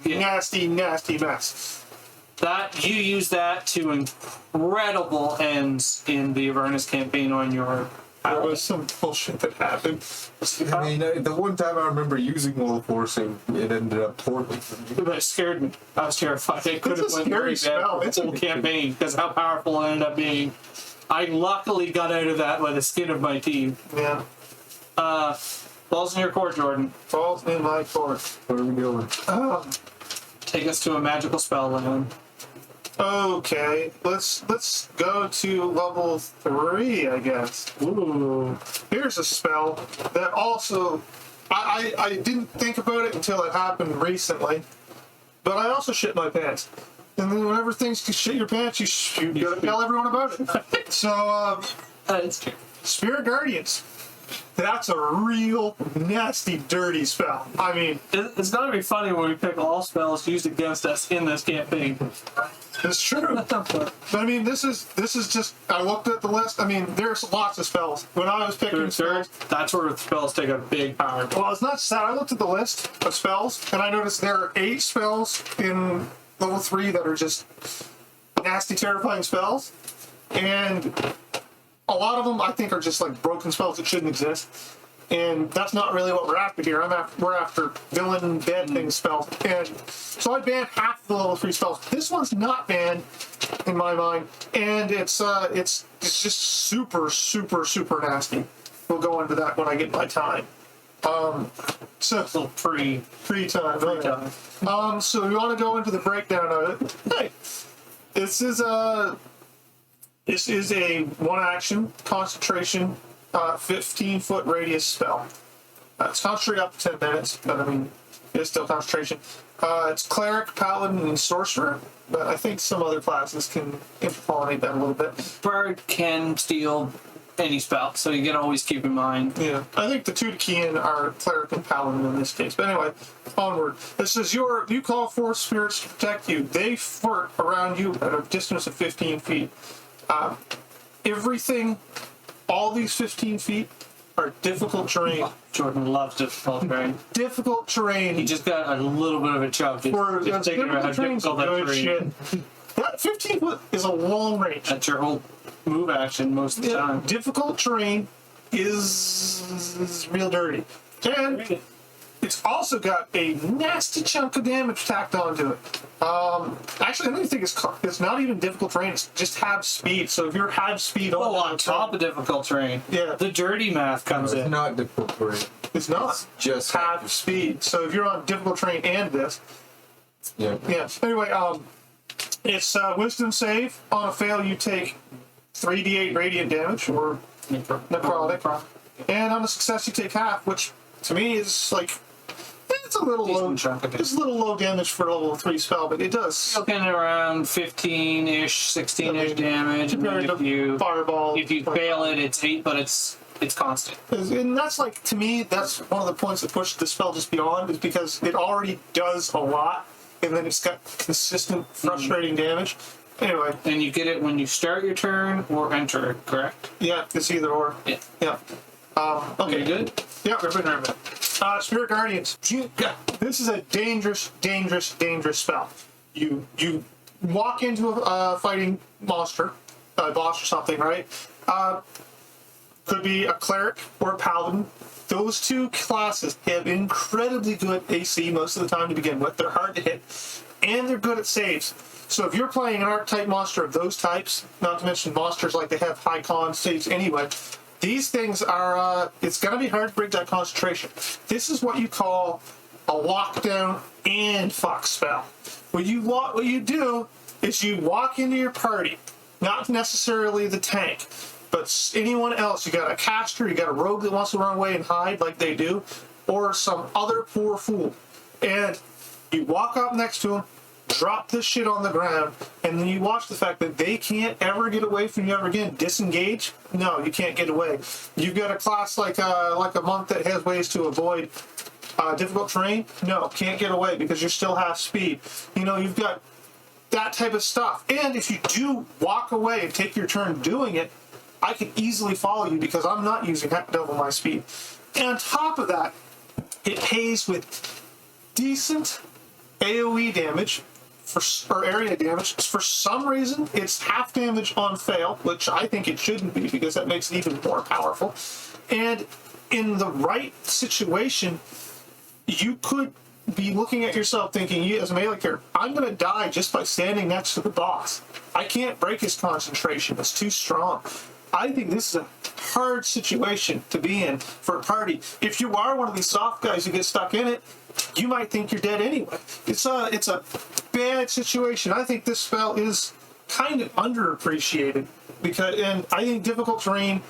Speaker 3: nasty, nasty mess.
Speaker 1: That you use that to incredible ends in the Avernus campaign on your.
Speaker 3: There was some bullshit that happened.
Speaker 2: I mean, the one time I remember using Wall of Force, it ended up poorly for me.
Speaker 1: But it scared me. I was terrified. It could have went very bad for the whole campaign because how powerful it ended up being. I luckily got out of that by the skin of my teeth.
Speaker 3: Yeah.
Speaker 1: Balls in your court, Jordan.
Speaker 3: Balls in my court.
Speaker 2: Where are we going?
Speaker 1: Take us to a magical spell land.
Speaker 3: Okay, let's go to level 3, I guess.
Speaker 1: Ooh.
Speaker 3: Here's a spell that also I didn't think about it until it happened recently, but I also shit my pants. And then whenever things can shit your pants, you gotta tell everyone about it. So
Speaker 1: That's true.
Speaker 3: Spirit Guardians. That's a real nasty, dirty spell. I mean,
Speaker 1: It's gonna be funny when we pick all spells used against us in this campaign.
Speaker 3: it's true. But I mean, this is just. I looked at the list. I mean, there's lots of spells. When I was picking spells,
Speaker 1: that's where the spells take a big power.
Speaker 3: well, it's not sad. I looked at the list of spells, and I noticed there are 8 spells in level 3 that are just nasty, terrifying spells, and a lot of them I think are just like broken spells that shouldn't exist. And that's not really what we're after here. We're after villain bad things spells. And so I banned half of the level 3 spells. This one's not banned in my mind, and it's just super, super, super nasty. We'll go into that when I get my time. So
Speaker 1: A little
Speaker 3: pre-time. So we want to go into the breakdown of it. Hey, this is a 1-action concentration, 15-foot radius spell. It's concentrated up to 10 minutes, but I mean, it's still concentration. It's cleric, paladin, and sorcerer, but I think some other classes can interpollinate that a little bit.
Speaker 1: Bird can steal any spell, so you can always keep in mind.
Speaker 3: Yeah, I think the 2 to key in are cleric and paladin in this case. But anyway, onward. It says you call forth spirits to protect you. They flirt around you at a distance of 15 feet. Everything, all these 15 feet are difficult terrain.
Speaker 1: Jordan loves difficult terrain.
Speaker 3: Difficult terrain.
Speaker 1: He just got a little bit of a chub. Just taking about how difficult that terrain.
Speaker 3: That 15 foot is a long range.
Speaker 1: That's your whole move action most of the time.
Speaker 3: Difficult terrain is real dirty. And it's also got a nasty chunk of damage tacked onto it. Actually, I don't even think it's not even difficult terrain. It's just have speed. So if you're have speed
Speaker 1: on top of difficult terrain,
Speaker 3: yeah,
Speaker 1: the dirty math comes in.
Speaker 2: It's not difficult terrain.
Speaker 3: It's not.
Speaker 2: It's just
Speaker 3: have speed. So if you're on difficult terrain and this,
Speaker 2: yeah.
Speaker 3: Anyway, it's wisdom save. On a fail, you take 3d8 radiant damage or necrotic, and on a success, you take half, which to me is like. It's a little low. It's a little low damage for a level 3 spell, but it does.
Speaker 1: Looking at around 15-ish, 16-ish damage. And then if you fail it, it's 8, but it's constant.
Speaker 3: And that's like, to me, that's one of the points that pushed the spell just beyond, is because it already does a lot, and then it's got consistent, frustrating damage. Anyway.
Speaker 1: And you get it when you start your turn or enter it, correct?
Speaker 3: Yeah, it's either or.
Speaker 1: Yeah.
Speaker 3: Okay.
Speaker 1: You good?
Speaker 3: Yeah, we're good. Spirit Guardians. This is a dangerous, dangerous, dangerous spell. You walk into a fighting monster, a boss or something, right? Could be a cleric or a paladin. Those 2 classes have incredibly good AC most of the time to begin with. They're hard to hit. and they're good at saves. So if you're playing an archetype monster of those types, not to mention monsters like they have high con saves anyway, these things are, it's going to be hard to break that concentration. This is what you call a lockdown and fuck spell. What you do is you walk into your party, not necessarily the tank, but anyone else. You got a caster, you got a rogue that wants to run away and hide like they do, or some other poor fool. And you walk up next to them, drop this shit on the ground, and then you watch the fact that they can't ever get away from you ever again. Disengage? No, you can't get away. You've got a class like a monk that has ways to avoid difficult terrain? No, can't get away because you're still half speed. You've got that type of stuff. And if you do walk away and take your turn doing it, I can easily follow you because I'm not using double my speed. And on top of that, it pays with decent AoE damage or area damage. For some reason, it's half damage on fail, which I think it shouldn't be because that makes it even more powerful. And in the right situation, you could be looking at yourself thinking, you as a melee character, I'm going to die just by standing next to the boss. I can't break his concentration. It's too strong. I think this is a hard situation to be in for a party. If you are one of these soft guys who get stuck in it, you might think you're dead anyway. It's a bad situation. I think this spell is kind of underappreciated and I think difficult terrain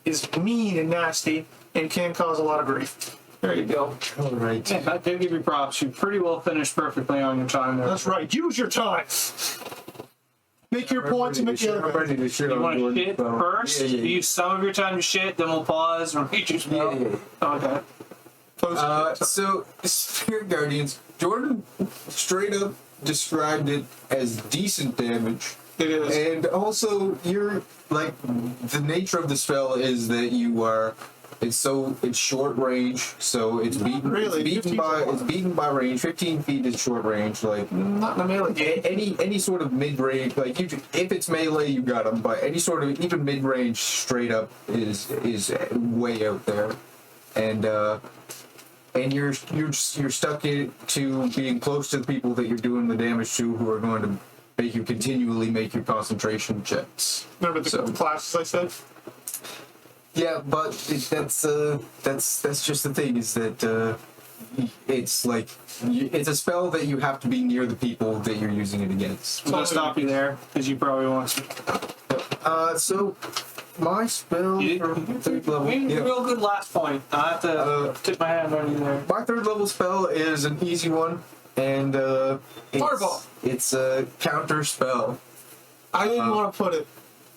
Speaker 3: is mean and nasty and can cause a lot of grief. There you go.
Speaker 2: All right.
Speaker 1: Yeah, I did give you props. You pretty well finished perfectly on your time there.
Speaker 3: That's right. Use your time. Make your points and make the other.
Speaker 2: I'm ready to shit
Speaker 1: You
Speaker 2: on
Speaker 1: want to
Speaker 2: Jordan.
Speaker 1: shit first?
Speaker 2: Yeah.
Speaker 1: Use some of your time to shit, then we'll pause and read your spell.
Speaker 2: Yeah.
Speaker 1: Okay.
Speaker 2: So, Spirit Guardians, Jordan straight up described it as decent damage.
Speaker 3: It is.
Speaker 2: And also, the nature of the spell is that it's short range, so it's beaten.
Speaker 3: Really,
Speaker 2: It's beaten by range. 15 feet is short range. Like
Speaker 3: Not in a melee game.
Speaker 2: any sort of mid range, like if it's melee, you got them. But any sort of even mid range, straight up is way out there, and you're stuck to being close to the people that you're doing the damage to, who are going to make you continually make your concentration checks.
Speaker 3: Remember the classes I said?
Speaker 2: Yeah, but that's just the thing, is that it's like it's a spell that you have to be near the people that you're using it against.
Speaker 1: I'm going to stop you there because you probably want to.
Speaker 2: So my spell for third level.
Speaker 1: Real good last point. I have to tip my hand on you there.
Speaker 2: My third level spell is an easy one, and
Speaker 3: Fireball.
Speaker 2: It's a counter spell.
Speaker 3: I didn't want to put it.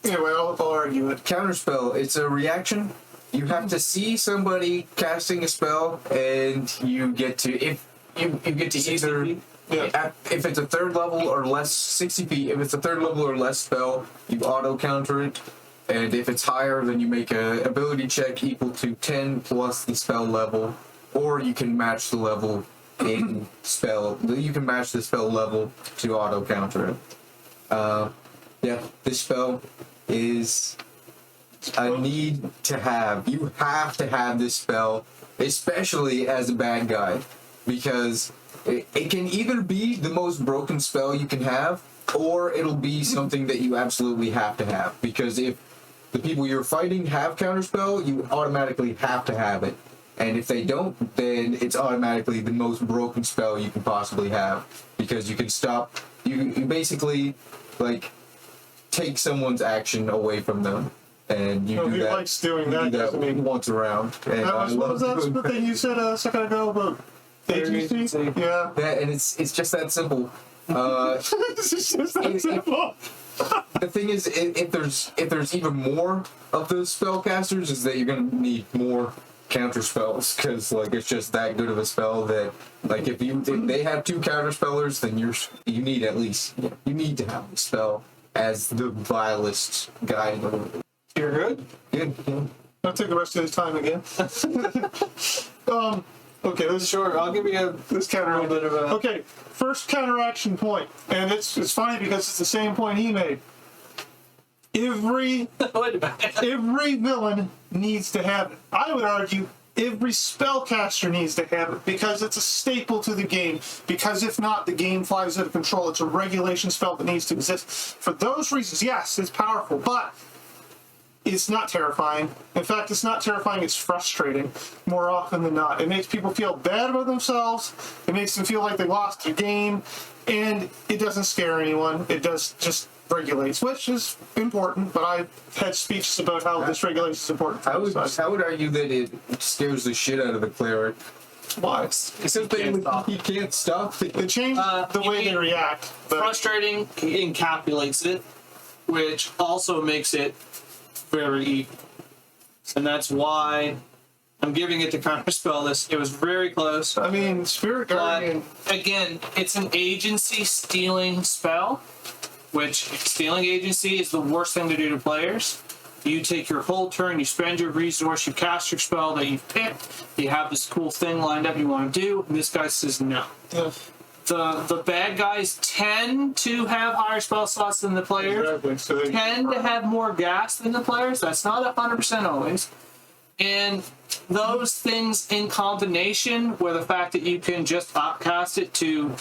Speaker 3: Anyway, I'll argue it.
Speaker 2: Counterspell, it's a reaction. You have to see somebody casting a spell, and you get to if you get to either if it's a third level or less 60 feet. If it's a third level or less spell, you auto counter it, and if it's higher, then you make a ability check equal to 10 plus the spell level, or you can match the level in spell. You can match the spell level to auto counter it. This spell is a need to have. You have to have this spell, especially as a bad guy, because it can either be the most broken spell you can have, or it'll be something that you absolutely have to have. Because if the people you're fighting have counterspell, you automatically have to have it. And if they don't, then it's automatically the most broken spell you can possibly have, because you can stop. You basically take someone's action away from them, and you do that.
Speaker 3: Likes doing that,
Speaker 2: you do
Speaker 3: doesn't
Speaker 2: that
Speaker 3: he?
Speaker 2: once around. And
Speaker 3: What was that the thing you said a second ago about agency? Yeah.
Speaker 2: And it's just that simple.
Speaker 3: It's just that simple.
Speaker 2: The thing is, if there's even more of those spellcasters, is that you're gonna need more counter spells, because it's just that good of a spell that if they have 2 counter spellers, then you need at least you need to have the spell as the vilest guy in the world.
Speaker 3: You're good?
Speaker 2: Good.
Speaker 3: I'll take the rest of his time again. Okay, let's
Speaker 1: Sure, I'll give you
Speaker 3: this counter.
Speaker 1: a little bit of a.
Speaker 3: Okay, first counteraction point, and it's funny because it's the same point he made. Every
Speaker 1: Wait a minute.
Speaker 3: every villain needs to have it. I would argue every spellcaster needs to have it because it's a staple to the game. Because if not, the game flies out of control. It's a regulation spell that needs to exist. For those reasons, yes, it's powerful, but it's not terrifying. In fact, it's not terrifying, it's frustrating more often than not. It makes people feel bad about themselves. It makes them feel like they lost their game. And it doesn't scare anyone. It does just regulates, which is important, but I've had speeches about how this regulation is important.
Speaker 2: I would argue that it scares the shit out of the cleric.
Speaker 3: Why?
Speaker 2: Except that he can't stop it.
Speaker 3: They change the way they react. But
Speaker 1: Frustrating encapsulates it, which also makes it very evil. And that's why I'm giving it to counterspell this. It was very close.
Speaker 3: I mean, Spirit Guardian.
Speaker 1: But again, it's an agency stealing spell, which stealing agency is the worst thing to do to players. You take your whole turn, you spend your resource, you cast your spell that you've picked, you have this cool thing lined up you want to do, and this guy says no.
Speaker 3: Yeah.
Speaker 1: The bad guys tend to have higher spell slots than the players,
Speaker 3: Exactly. So they
Speaker 1: tend to have more gas than the players. That's not 100% always. And those things in combination with the fact that you can just upcast it to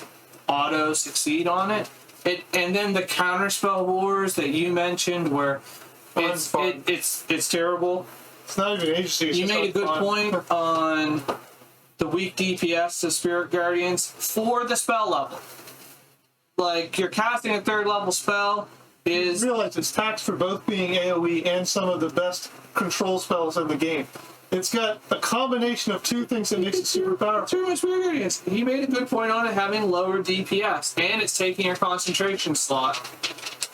Speaker 1: auto succeed on it, and then the counterspell wars that you mentioned where it's terrible.
Speaker 3: It's not even agency. It's
Speaker 1: You
Speaker 3: just
Speaker 1: made a good
Speaker 3: fun.
Speaker 1: point on the weak DPS to Spirit Guardians for the spell level. Like, you're casting a 3rd level spell is...
Speaker 3: You realize it's taxed for both being AoE and some of the best control spells in the game. It's got a combination of two things that makes it super powerful.
Speaker 1: Too much Spirit Guardians. He made a good point on it having lower DPS, and it's taking your concentration slot.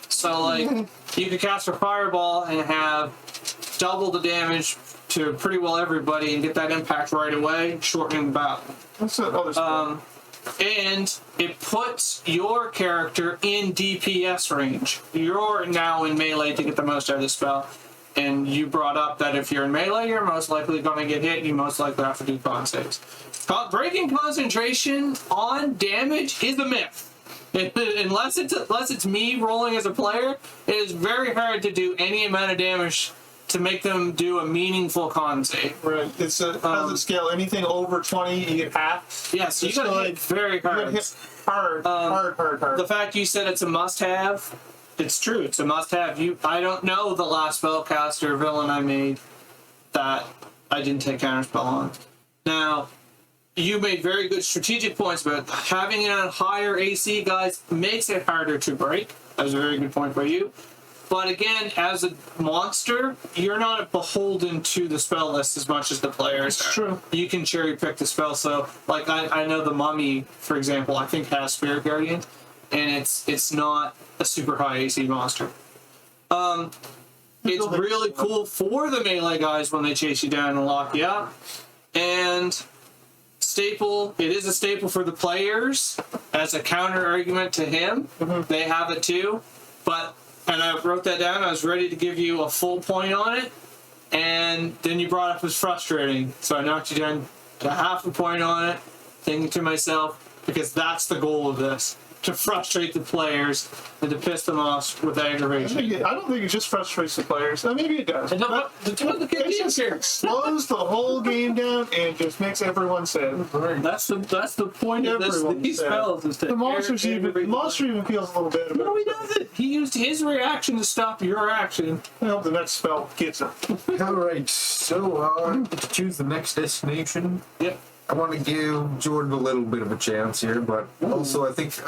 Speaker 1: So, like, you could cast a Fireball and have double the damage to pretty well everybody and get that impact right away, shortening the battle.
Speaker 3: What's that other spell?
Speaker 1: And it puts your character in DPS range. You're now in melee to get the most out of the spell. And you brought up that if you're in melee, you're most likely going to get hit, and you most likely have to do con saves. Breaking concentration on damage is a myth. Unless it's me rolling as a player, it is very hard to do any amount of damage to make them do a meaningful con save.
Speaker 3: Right. It's how does it scale? Anything over 20, you get half.
Speaker 1: Yeah, so you gotta hit very
Speaker 3: You gotta
Speaker 1: hard.
Speaker 3: hit hard.
Speaker 1: The fact you said it's a must-have, it's true. It's a must-have. I don't know the last spellcaster villain I made that I didn't take counterspell on. Now, you made very good strategic points about having it on higher AC, guys, makes it harder to break. That was a very good point by you. But again, as a monster, you're not beholden to the spell list as much as the players are.
Speaker 3: It's true.
Speaker 1: You can cherry pick the spell. So, like, I know the Mummy, for example, I think has Spirit Guardian, and it's not a super high AC monster. It's really cool for the melee guys when they chase you down and lock you up. And it is a staple for the players as a counter argument to him. They have it too. And I wrote that down. I was ready to give you a full point on it. And then you brought up as frustrating. So I knocked you down to half a point on it, thinking to myself, because that's the goal of this. To frustrate the players and to piss them off with aggravation.
Speaker 3: I don't think it just frustrates the players. Maybe it does.
Speaker 1: It
Speaker 3: It slows the whole game down and just makes everyone sad.
Speaker 1: That's the point of these spells is to
Speaker 3: The monster even feels a little bit about
Speaker 1: No, he
Speaker 3: it.
Speaker 1: doesn't. He used his reaction to stop your action.
Speaker 3: I hope the next spell gets it.
Speaker 2: Alright, so to choose the next destination.
Speaker 1: Yep.
Speaker 2: I want to give Jordan a little bit of a chance here, but also I think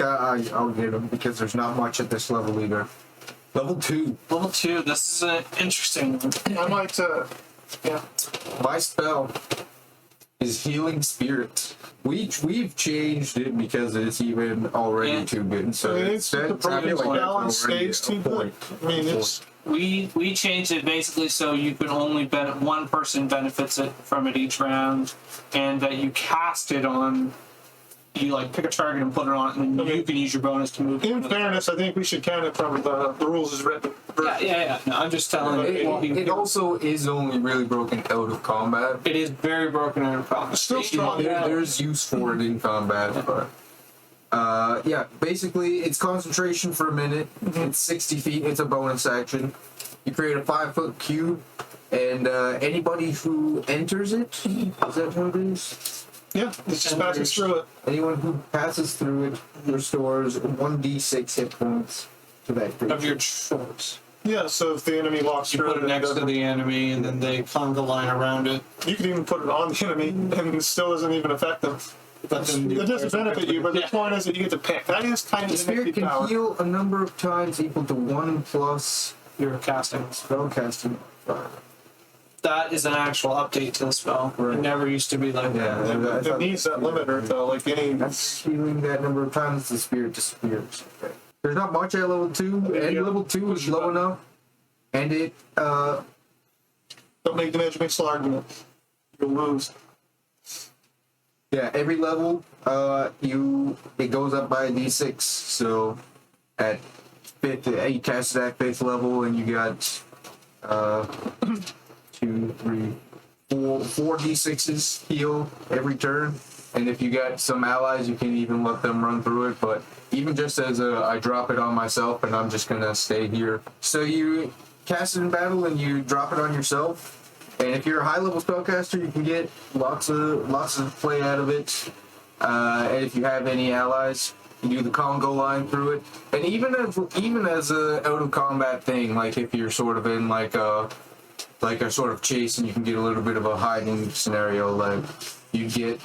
Speaker 2: I'll get him because there's not much at this level either. Level 2.
Speaker 1: Level 2. This is an interesting one.
Speaker 3: I might, yeah.
Speaker 2: My spell is Healing Spirit. We've changed it because it's even already too good. So
Speaker 3: It's the broken spell and stays too good. I mean, it's...
Speaker 1: We changed it basically so you can only one person benefits it from it each round, and that you cast it on. You like pick a target and put it on, and then you can use your bonus to move.
Speaker 3: In fairness, I think we should count it from the rules as written.
Speaker 1: Yeah. No, I'm just telling you.
Speaker 2: It also is only really broken out of combat.
Speaker 1: It is very broken out of combat.
Speaker 3: Still strong.
Speaker 2: There's use for it in combat, but yeah, basically it's concentration for a minute. It's 60 feet. It's a bonus action. You create a 5-foot cube And anybody who enters it, is that how it is?
Speaker 3: Yeah, it just passes through it.
Speaker 2: Anyone who passes through it restores 1d6 hit points to that creature.
Speaker 1: Of your choice.
Speaker 3: Yeah, so if the enemy walks
Speaker 1: You
Speaker 3: through
Speaker 1: put it next to the enemy, and then they conga line around it.
Speaker 3: you can even put it on the enemy, and it still doesn't even affect them.
Speaker 1: But then
Speaker 3: It doesn't benefit you, but the point is that you get to pick. That is kind
Speaker 2: The
Speaker 3: of
Speaker 2: spirit
Speaker 3: nifty
Speaker 2: can
Speaker 3: power.
Speaker 2: heal a number of times equal to 1 plus
Speaker 1: you're casting.
Speaker 2: spellcasting.
Speaker 1: That is an actual update to the spell.
Speaker 2: Right.
Speaker 1: It never used to be like
Speaker 2: Yeah,
Speaker 1: that.
Speaker 3: It needs that limiter, though, like any...
Speaker 2: that's healing that number of times the spirit disappears. Okay. There's not much at level 2, and
Speaker 3: Yeah.
Speaker 2: level 2 is low enough, and it,
Speaker 3: Don't make the magic missile argument. You'll lose.
Speaker 2: yeah, every level, it goes up by a d6, so at 5th, you cast it at 5th level, and you got, 2, 3, 4 d6s heal every turn. And if you got some allies, you can even let them run through it. But even just as I drop it on myself, and I'm just gonna stay here. So you cast it in battle, and you drop it on yourself. And if you're a high-level spellcaster, you can get lots of play out of it. And if you have any allies, you do the Congo line through it. And even as a out of combat thing, like if you're sort of in like a sort of chase, and you can get a little bit of a hiding scenario, like you get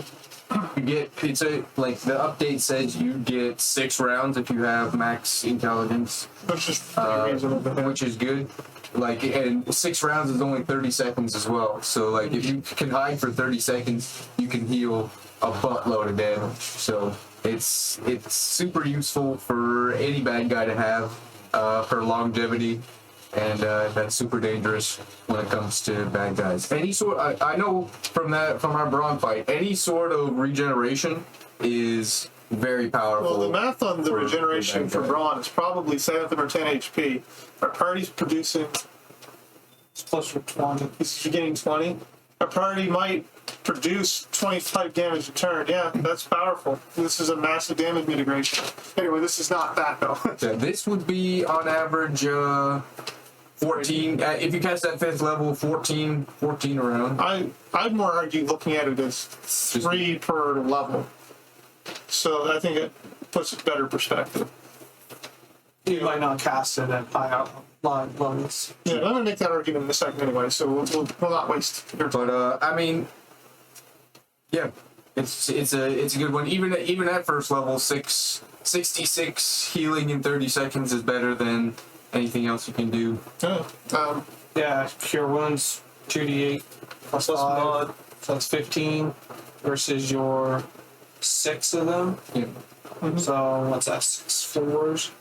Speaker 2: it's a like the update says you get 6 rounds if you have max intelligence,
Speaker 3: Which is pretty reasonable.
Speaker 2: which is good. Like, and 6 rounds is only 30 seconds as well. So like if you can hide for 30 seconds, you can heal a buttload of damage. So it's super useful for any bad guy to have for longevity. And that's super dangerous when it comes to bad guys. Any sort, I know from our Brawn fight, any sort of regeneration is very powerful.
Speaker 3: Well, the math on the regeneration for
Speaker 2: bad guys.
Speaker 3: Brawn is probably 7 or 10 HP. Our party's producing...
Speaker 1: It's closer to 20.
Speaker 3: You're getting 20. Our party might produce 25 damage a turn. Yeah, that's powerful. This is a massive damage mitigation. Anyway, this is not that, though.
Speaker 2: So this would be on average 14. If you cast that 5th level, 14 around.
Speaker 3: I'd more argue looking at it as 3 per level. So I think it puts it better perspective.
Speaker 1: You might not cast it at high levels.
Speaker 3: Yeah, I'm going to make that argument in a second anyway, so we'll not waste your time.
Speaker 2: But I mean, yeah, it's a good one. Even at first level, 66 healing in 30 seconds is better than anything else you can do.
Speaker 3: Yeah.
Speaker 1: Yeah, cure wounds 2d8 plus 5.
Speaker 3: mod.
Speaker 1: So that's 15 versus your 6 of them.
Speaker 2: Yeah.
Speaker 1: So what's that? 6 4s?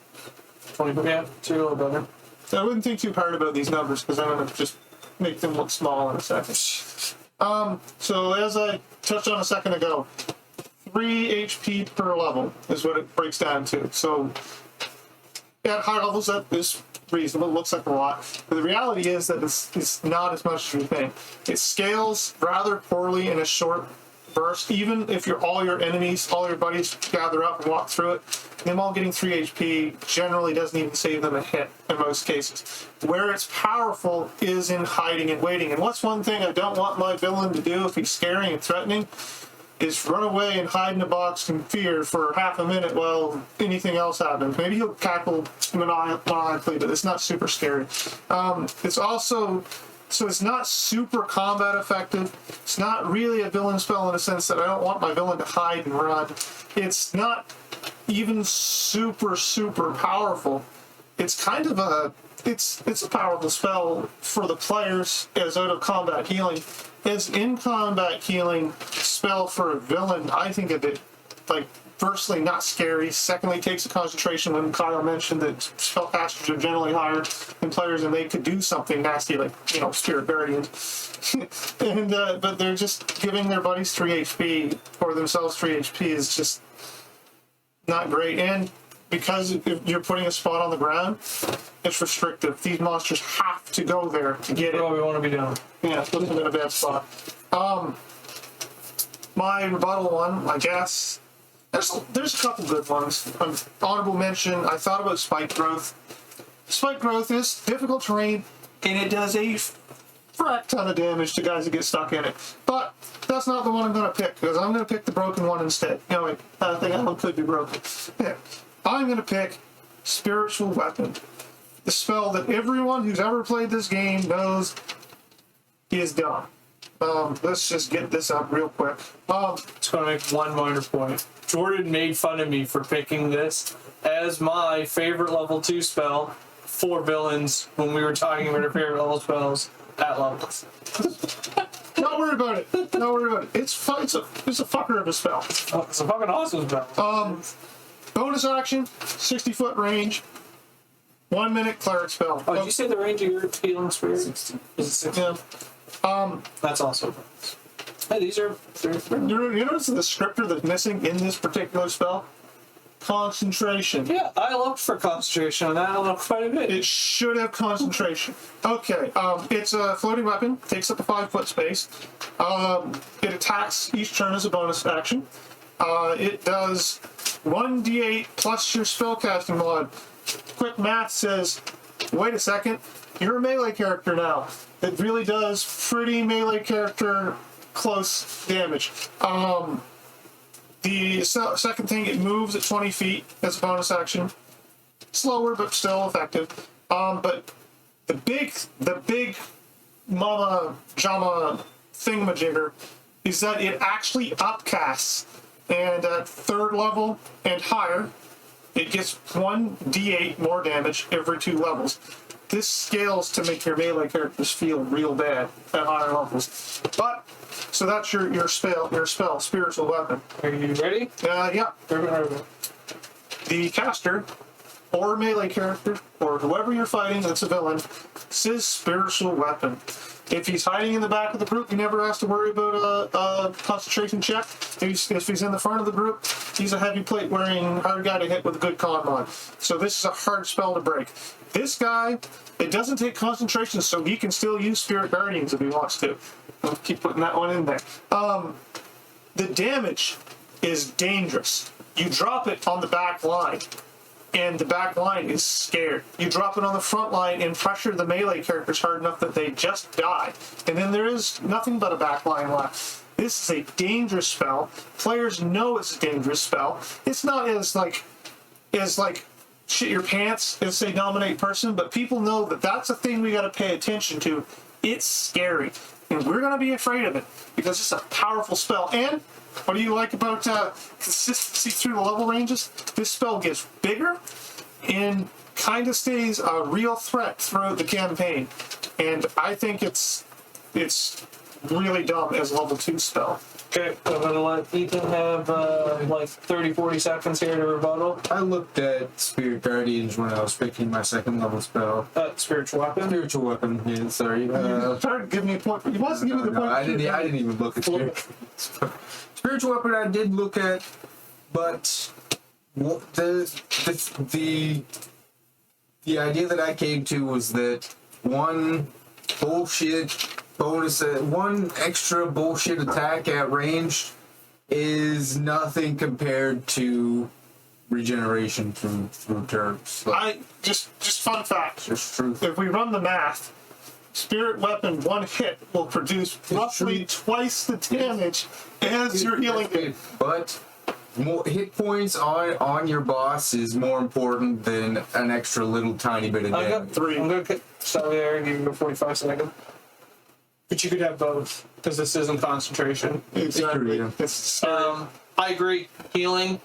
Speaker 1: 20. Yeah, 2 a little better.
Speaker 3: I wouldn't think too hard about these numbers because I'm going to just make them look small in a second. So as I touched on a second ago, 3 HP per level is what it breaks down to. So at high levels, that is reasonable. It looks like a lot. But the reality is that it's not as much as you think. It scales rather poorly in a short burst. Even if all your enemies, all your buddies gather up and walk through it, them all getting 3 HP generally doesn't even save them a hit in most cases. Where it's powerful is in hiding and waiting. And what's one thing I don't want my villain to do if he's scary and threatening? Is run away and hide in a box in fear for half a minute while anything else happens. Maybe he'll cackle maniacally, but it's not super scary. It's also... So it's not super combat effective. It's not really a villain spell in a sense that I don't want my villain to hide and run. It's not even super powerful. It's kind of a a powerful spell for the players as out of combat healing. As in combat healing spell for a villain, I think of it like firstly not scary. Secondly, takes a concentration. When Kyle mentioned that spellcasters are generally higher than players, and they could do something nasty like Spirit Guardians. And but they're just giving their buddies 3 HP or themselves 3 HP is just not great. And because if you're putting a spot on the ground, it's restrictive. These monsters have to go there to get it.
Speaker 1: What do we want to be doing?
Speaker 3: Yeah, it puts them in a bad spot. My rebuttal one, I guess. There's a couple good ones. Honorable mention, I thought about Spike Growth. Spike Growth is difficult terrain, and it does a frack ton of damage to guys that get stuck in it. But that's not the one I'm going to pick, because I'm going to pick the broken one instead. You know, I think that one could be broken. Yeah. I'm going to pick Spiritual Weapon. The spell that everyone who's ever played this game knows is dumb. Let's just get this up real quick.
Speaker 1: Just going to make one minor point. Jordan made fun of me for picking this as my favorite level 2 spell for villains when we were talking about our favorite level spells at levels.
Speaker 3: Don't worry about it. Don't worry about it. It's a fucker of a spell.
Speaker 1: It's a fucking awesome spell.
Speaker 3: Bonus action, 60-foot range, 1 minute cleric spell.
Speaker 1: Oh, did you say the range of your healing spirit? 60. Is it 60?
Speaker 3: Yeah.
Speaker 1: That's also. Hey, these are.
Speaker 3: You notice the descriptor that's missing in this particular spell? Concentration.
Speaker 1: Yeah, I looked for concentration on that. I looked quite a bit.
Speaker 3: It should have concentration. Okay, it's a floating weapon, takes up a 5-foot space. It attacks each turn as a bonus action. It does 1d8 plus your spellcasting mod. Quick math says, wait a second, you're a melee character now. It really does pretty melee character close damage. The second thing, it moves at 20 feet as a bonus action. Slower, but still effective. But the big mama jama thingamajigger is that it actually upcasts. And at 3rd level and higher, it gets 1d8 more damage every 2 levels. This scales to make your melee characters feel real bad at higher levels. But, so that's your spell, Spiritual Weapon.
Speaker 1: Are you ready?
Speaker 3: Yeah. The caster, or melee character, or whoever you're fighting that's a villain, says Spiritual Weapon. If he's hiding in the back of the group, he never has to worry about a concentration check. If he's in the front of the group, he's a heavy plate wearing hard guy to hit with a good con mod. So this is a hard spell to break. This guy, it doesn't take concentration, so he can still use Spirit Guardians if he wants to. I'll keep putting that one in there. The damage is dangerous. You drop it on the back line, and the back line is scared. You drop it on the front line and pressure the melee characters hard enough that they just die. And then there is nothing but a back line left. This is a dangerous spell. Players know it's a dangerous spell. It's not as shit your pants as say dominate person, but people know that that's a thing we got to pay attention to. It's scary, and we're gonna be afraid of it because it's a powerful spell. And what do you like about consistency through the level ranges? This spell gets bigger and kind of stays a real threat throughout the campaign. And I think it's really dumb as a level 2 spell.
Speaker 1: Okay, I'm going to let Ethan have 30-40 seconds here to rebuttal.
Speaker 2: I looked at Spirit Guardians when I was picking my 2nd level spell.
Speaker 1: Spiritual Weapon?
Speaker 2: Spiritual Weapon, yeah, sorry.
Speaker 3: Try to give me a point. You must give me the point.
Speaker 2: I didn't even look at Spiritual Weapon I did look at, but the idea that I came to was that one extra bullshit attack at range is nothing compared to regeneration through turns.
Speaker 3: Just fun fact.
Speaker 2: Just truth.
Speaker 3: If we run the math, Spirit Weapon 1 hit will produce roughly twice the damage as your healing game.
Speaker 2: But more hit points on your boss is more important than an extra little tiny bit of
Speaker 1: I
Speaker 2: damage.
Speaker 1: got 3. I'm going to stop there and give you 45 seconds. But you could have both, because this isn't concentration.
Speaker 3: Exactly.
Speaker 1: I agree. Healing.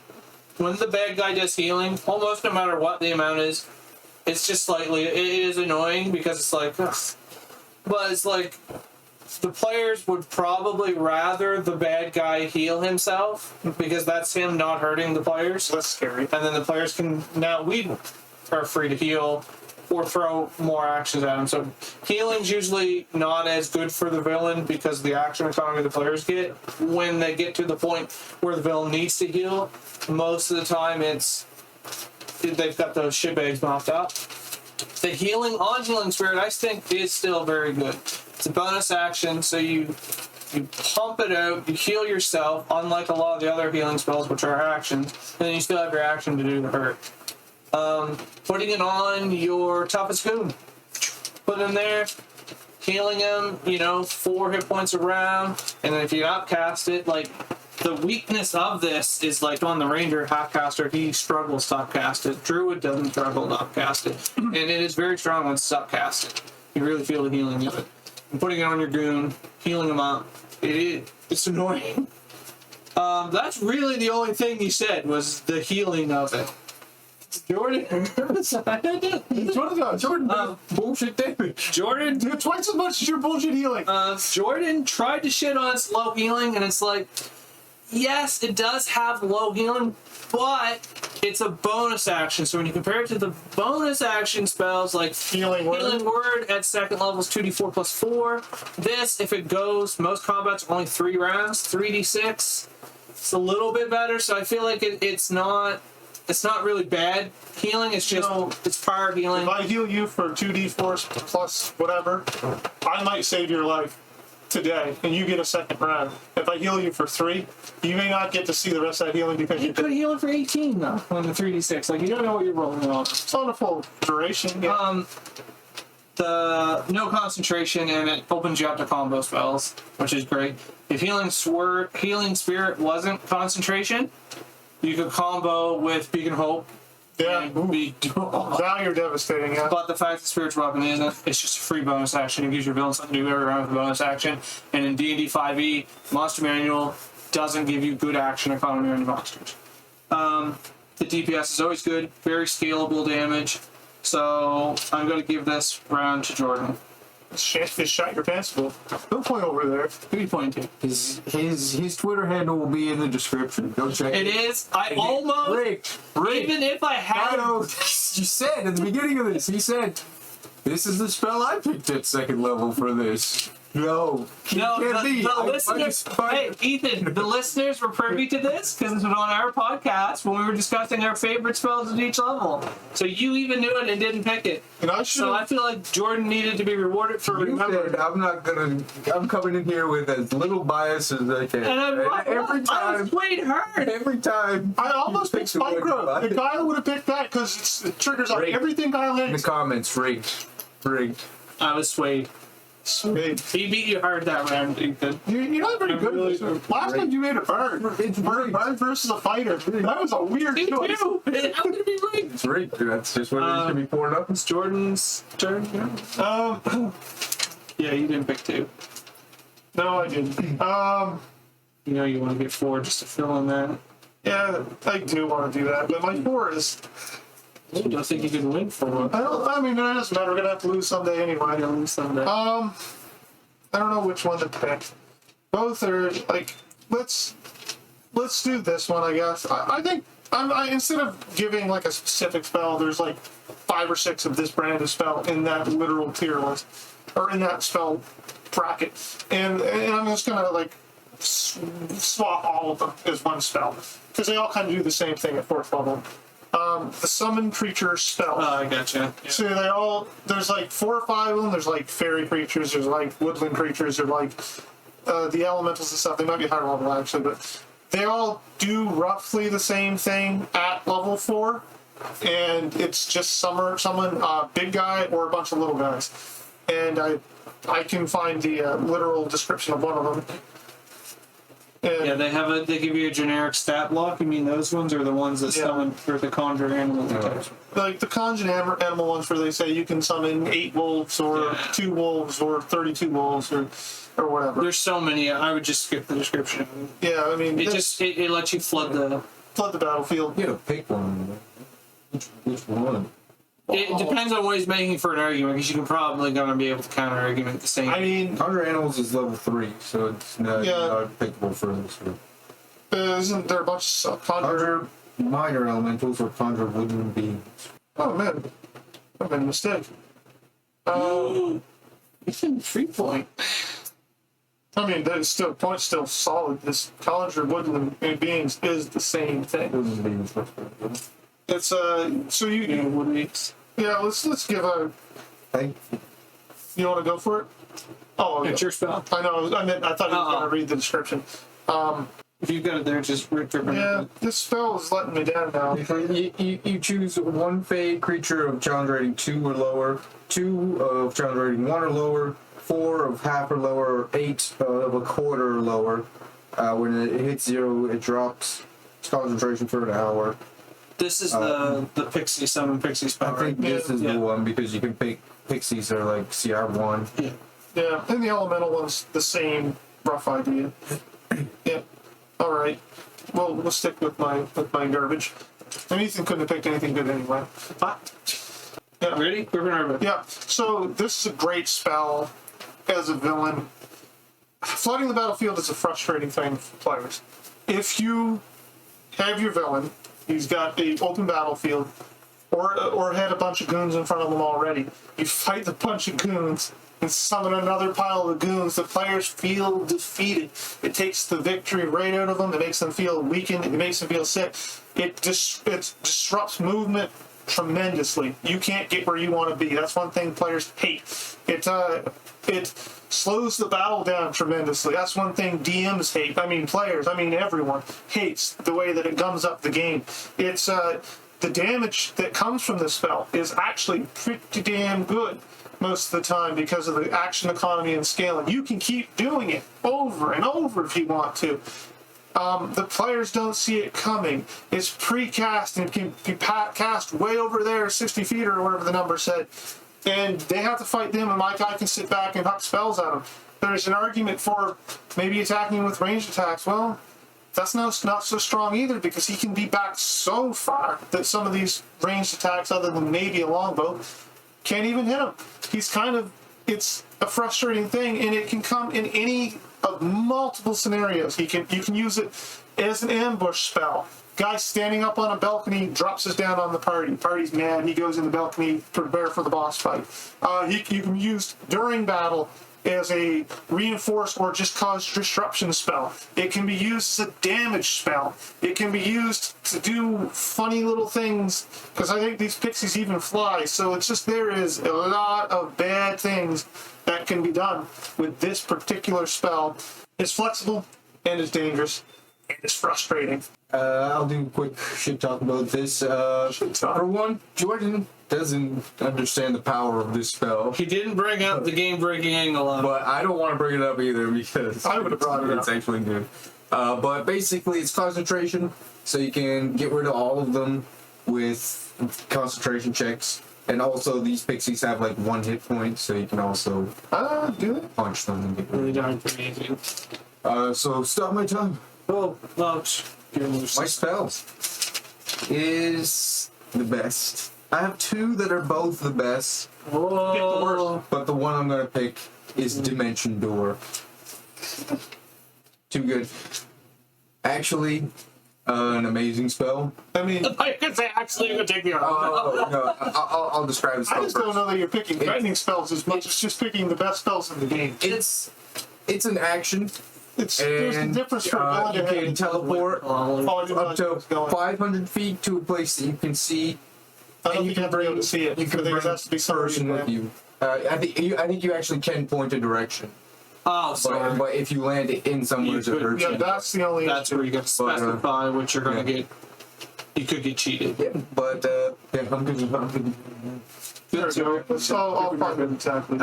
Speaker 1: When the bad guy does healing, almost no matter what the amount is, it's just slightly, it is annoying because it's like, ugh. But it's like, the players would probably rather the bad guy heal himself, because that's him not hurting the players.
Speaker 3: That's scary.
Speaker 1: And then the players can, now we are free to heal or throw more actions at him. So healing's usually not as good for the villain because the action economy the players get. When they get to the point where the villain needs to heal, most of the time they've got those shitbags mopped up. The healing on Healing Spirit, I think, is still very good. It's a bonus action, so you pump it out, you heal yourself, unlike a lot of the other healing spells, which are actions, and then you still have your action to do the hurt. Putting it on your toughest goon. Put it in there, healing him, 4 hit points around, and then if you upcast it, like, the weakness of this is like on the ranger halfcaster, he struggles to upcast it. Druid doesn't struggle to upcast it, and it is very strong when it's upcasted. You really feel the healing of it. And putting it on your goon, healing him up, it's annoying. That's really the only thing you said was the healing of it. Jordan,
Speaker 3: Jordan,
Speaker 2: bullshit damage.
Speaker 1: Jordan,
Speaker 3: do twice as much as your bullshit healing.
Speaker 1: Jordan tried to shit on its low healing, and it's like, yes, it does have low healing, but it's a bonus action. So when you compare it to the bonus action spells like
Speaker 3: Healing
Speaker 1: Word at second level is 2d4 plus 4. This, if it goes, most combats are only 3 rounds, 3d6. It's a little bit better, so I feel like it's not really bad healing. It's just it's fire healing.
Speaker 3: If I heal you for 2d4 plus whatever, I might save your life today, and you get a second round. If I heal you for 3, you may not get to see the rest of that healing because
Speaker 1: You could heal it for 18 though on the 3d6. Like, you don't know what you're rolling on.
Speaker 3: it's on a full duration. Yeah.
Speaker 1: The no concentration, and it opens you up to combo spells, which is great. If healing spirit wasn't concentration, you could combo with Beacon Hope.
Speaker 3: Yeah.
Speaker 1: And be
Speaker 3: Now you're devastating. Yeah.
Speaker 1: But the fact that Spiritual Weapon isn't, it's just a free bonus action. It gives your villain something to do every round with a bonus action. And in D&D 5e, Monster Manual doesn't give you good action economy on your monsters. The DPS is always good, very scalable damage. So I'm going to give this round to Jordan.
Speaker 3: Just shot your pants full. Don't point over there.
Speaker 1: Who are you pointing to?
Speaker 2: His Twitter handle will be in the description. Go check
Speaker 1: It is. I almost,
Speaker 2: Rick,
Speaker 1: even if I had,
Speaker 2: you said at the beginning of this, he said, "This is the spell I picked at second level for this." No,
Speaker 1: the listeners. Hey, Ethan, the listeners were privy to this because it was on our podcast when we were discussing our favorite spells at each level. So you even knew it and didn't pick it.
Speaker 3: And
Speaker 1: so I feel like Jordan needed to be rewarded for remembering.
Speaker 2: I'm coming in here with as little bias as I can.
Speaker 1: And
Speaker 2: every time.
Speaker 1: I was played hard.
Speaker 2: Every time.
Speaker 3: I almost picked Spycrow. The Kyle would have picked that because it triggers on everything Kyle
Speaker 2: In the
Speaker 3: hits.
Speaker 2: comments, rigged.
Speaker 1: I was swayed.
Speaker 3: Sweet.
Speaker 1: He beat you hard that round, Ethan.
Speaker 3: You're not very good at this. Last time you made a bird. It's bird versus a fighter. That was a weird
Speaker 1: Me
Speaker 3: choice.
Speaker 1: too. How could it be rigged?
Speaker 2: It's rigged. That's just what it should be poured up.
Speaker 1: It's Jordan's turn. Yeah, you didn't pick 2.
Speaker 3: No, I didn't.
Speaker 1: You know you want to get 4 just to fill in that.
Speaker 3: Yeah, I do want to do that, but my 4 is.
Speaker 1: I don't think you can win 4.
Speaker 3: I mean, it doesn't matter. We're gonna have to lose someday anyway.
Speaker 1: You'll lose someday.
Speaker 3: I don't know which one to pick. Both are like, let's do this one, I guess. I think instead of giving like a specific spell, there's like 5 or 6 of this brand of spell in that literal tier list, or in that spell bracket, and I'm just gonna like swap all of them as one spell because they all kind of do the same thing at 4th level. The summon creature spell.
Speaker 1: Oh, I gotcha. Yeah.
Speaker 3: So there's like 4 or 5 of them. There's like fairy creatures, there's like woodland creatures, there's like the elementals and stuff. They might be higher level actually, but they all do roughly the same thing at level 4. And it's just summon a big guy or a bunch of little guys. And I can find the literal description of one of them. And
Speaker 1: Yeah, they give you a generic stat block. You mean those ones are the ones that summon for the conjure animal types?
Speaker 3: like the conjure animal ones where they say you can summon 8 wolves or 2 wolves or 32 wolves or whatever.
Speaker 1: There's so many. I would just skip the description.
Speaker 3: Yeah, I mean,
Speaker 1: It lets you flood the.
Speaker 3: flood the battlefield.
Speaker 2: You gotta pick one. Which one?
Speaker 1: It depends on what he's making for an argument, because you can probably gonna be able to counter argument the same.
Speaker 3: I mean,
Speaker 2: Conjure Animals is level 3, so it's not pickable for this.
Speaker 3: isn't there a bunch of
Speaker 2: Conjure Minor Elementals or Conjure Wooden Beings.
Speaker 3: Oh man, I made a mistake.
Speaker 1: It's in free point.
Speaker 3: I mean, that is still point's still solid. This conjure woodland beings is the same thing.
Speaker 2: Wooden Beings. That's pretty good.
Speaker 3: It's so you
Speaker 1: Wood weeks.
Speaker 3: yeah. Let's give a.
Speaker 2: Thank you.
Speaker 3: You want to go for it? Oh,
Speaker 1: It's your spell.
Speaker 3: I know. I thought you were going to read the description.
Speaker 1: If you've got it there, just rip it.
Speaker 3: Yeah, this spell is letting me down now.
Speaker 2: You choose one fey creature of challenge rating 2 or lower, 2 of challenge rating 1 or lower, 4 of half or lower, or 8 of a quarter or lower. When it hits 0, it drops its concentration for an hour.
Speaker 1: This is the Pixie Summon Pixie spell,
Speaker 2: I think
Speaker 1: right?
Speaker 2: this is the one because you can pick Pixies are like CR1.
Speaker 1: Yeah.
Speaker 3: Yeah, and the elemental one's the same rough idea. Yeah. All right. Well, we'll stick with my garbage. And Ethan couldn't have picked anything good anyway. Yeah.
Speaker 1: Ready? We're gonna.
Speaker 3: Yeah. So this is a great spell as a villain. Flooding the battlefield is a frustrating thing for players. If you have your villain, he's got an open battlefield, or had a bunch of goons in front of him already. You fight the bunch of goons and summon another pile of goons. The players feel defeated. It takes the victory right out of them. It makes them feel weakened. It makes them feel sick. It disrupts movement tremendously. You can't get where you want to be. That's one thing players hate. It slows the battle down tremendously. That's one thing DMs hate. I mean players. I mean everyone hates the way that it gums up the game. It's the damage that comes from this spell is actually pretty damn good most of the time because of the action economy and scaling. You can keep doing it over and over if you want to. The players don't see it coming. It's pre-cast and can be cast way over there, 60 feet or whatever the number said. And they have to fight them, and my guy can sit back and huck spells at them. There's an argument for maybe attacking with ranged attacks. Well, that's not so strong either because he can be back so far that some of these ranged attacks, other than maybe a longbow, can't even hit him. It's a frustrating thing, and it can come in any of multiple scenarios. You can use it as an ambush spell. Guy standing up on a balcony drops us down on the party. Party's mad. He goes in the balcony to prepare for the boss fight. You can be used during battle as a reinforce or just cause disruption spell. It can be used as a damage spell. It can be used to do funny little things because I think these pixies even fly. So it's just there is a lot of bad things that can be done with this particular spell. It's flexible and it's dangerous and it's frustrating.
Speaker 2: I'll do a quick shit talk about this. For one, Jordan doesn't understand the power of this spell.
Speaker 1: He didn't bring up the game-breaking angle on it.
Speaker 2: But I don't want to bring it up either because
Speaker 3: I would have brought it up.
Speaker 2: It's actually good. But basically, it's concentration, so you can get rid of all of them with concentration checks. And also, these pixies have like 1 hit point, so you can also
Speaker 3: Do it.
Speaker 2: punch them and get rid
Speaker 1: Really
Speaker 2: of them.
Speaker 1: darn amazing.
Speaker 2: So stop my time.
Speaker 1: Oh, no.
Speaker 2: My spells is the best. I have 2 that are both the best,
Speaker 1: Whoa.
Speaker 2: but the one I'm gonna pick is Dimension Door. Too good. Actually, an amazing spell.
Speaker 3: I mean,
Speaker 1: I could say, actually, I'm going to take the arm.
Speaker 2: No, I'll describe the
Speaker 3: I
Speaker 2: spell
Speaker 3: just
Speaker 2: first.
Speaker 3: don't know that you're picking threatening spells as much as just picking the best spells in the game.
Speaker 2: It's an action,
Speaker 3: There's a
Speaker 2: and
Speaker 3: difference for going
Speaker 2: you
Speaker 3: ahead
Speaker 2: can teleport
Speaker 3: Oh, I didn't
Speaker 2: up
Speaker 3: know it was
Speaker 2: to
Speaker 3: going.
Speaker 2: 500 feet to a place that you can see.
Speaker 3: I don't
Speaker 2: and
Speaker 3: think you have to be able to see it.
Speaker 2: You can
Speaker 3: I think
Speaker 2: bring
Speaker 3: it has to be
Speaker 2: a
Speaker 3: somebody
Speaker 2: person with you. I think you actually can point a direction,
Speaker 1: Oh, sorry.
Speaker 2: but if you land it in somewhere,
Speaker 1: You
Speaker 2: it's a
Speaker 1: could-
Speaker 2: hurt
Speaker 3: Yeah,
Speaker 2: you.
Speaker 3: that's the only
Speaker 1: That's where you got to
Speaker 2: But,
Speaker 1: specify what you're going to get. You could get cheated.
Speaker 2: Yeah, but yeah, I'm good.
Speaker 3: There you go. So I'll find it exactly.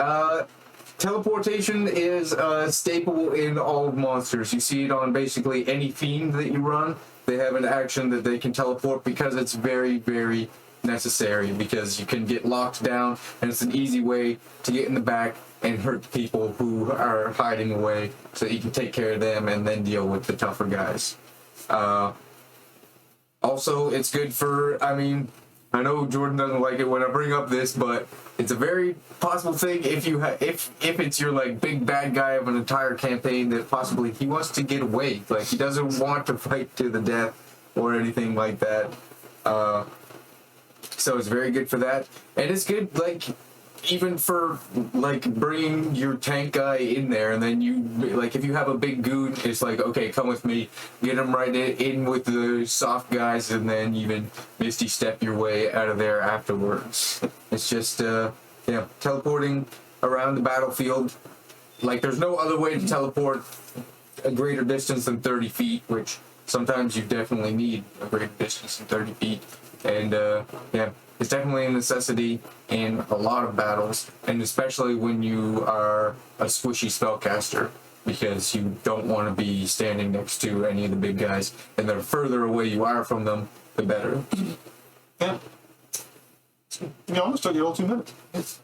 Speaker 2: Teleportation is a staple in all monsters. You see it on basically any fiend that you run. They have an action that they can teleport because it's very, very necessary because you can get locked down and it's an easy way to get in the back and hurt people who are hiding away so that you can take care of them and then deal with the tougher guys. Also, it's good for, I know Jordan doesn't like it when I bring up this, but it's a very possible thing if you if it's your like big bad guy of an entire campaign that possibly he wants to get away, like he doesn't want to fight to the death or anything like that. So it's very good for that, and it's good like even for like bringing your tank guy in there, and then you like if you have a big goon, it's like okay, come with me, get him right in with the soft guys, and then even misty step your way out of there afterwards. It's just teleporting around the battlefield. Like there's no other way to teleport a greater distance than 30 feet, which sometimes you definitely need a greater distance than 30 feet. And is definitely a necessity in a lot of battles, and especially when you are a squishy spellcaster, because you don't want to be standing next to any of the big guys, and the further away you are from them, the better.
Speaker 3: Yeah. You almost took your whole 2 minutes.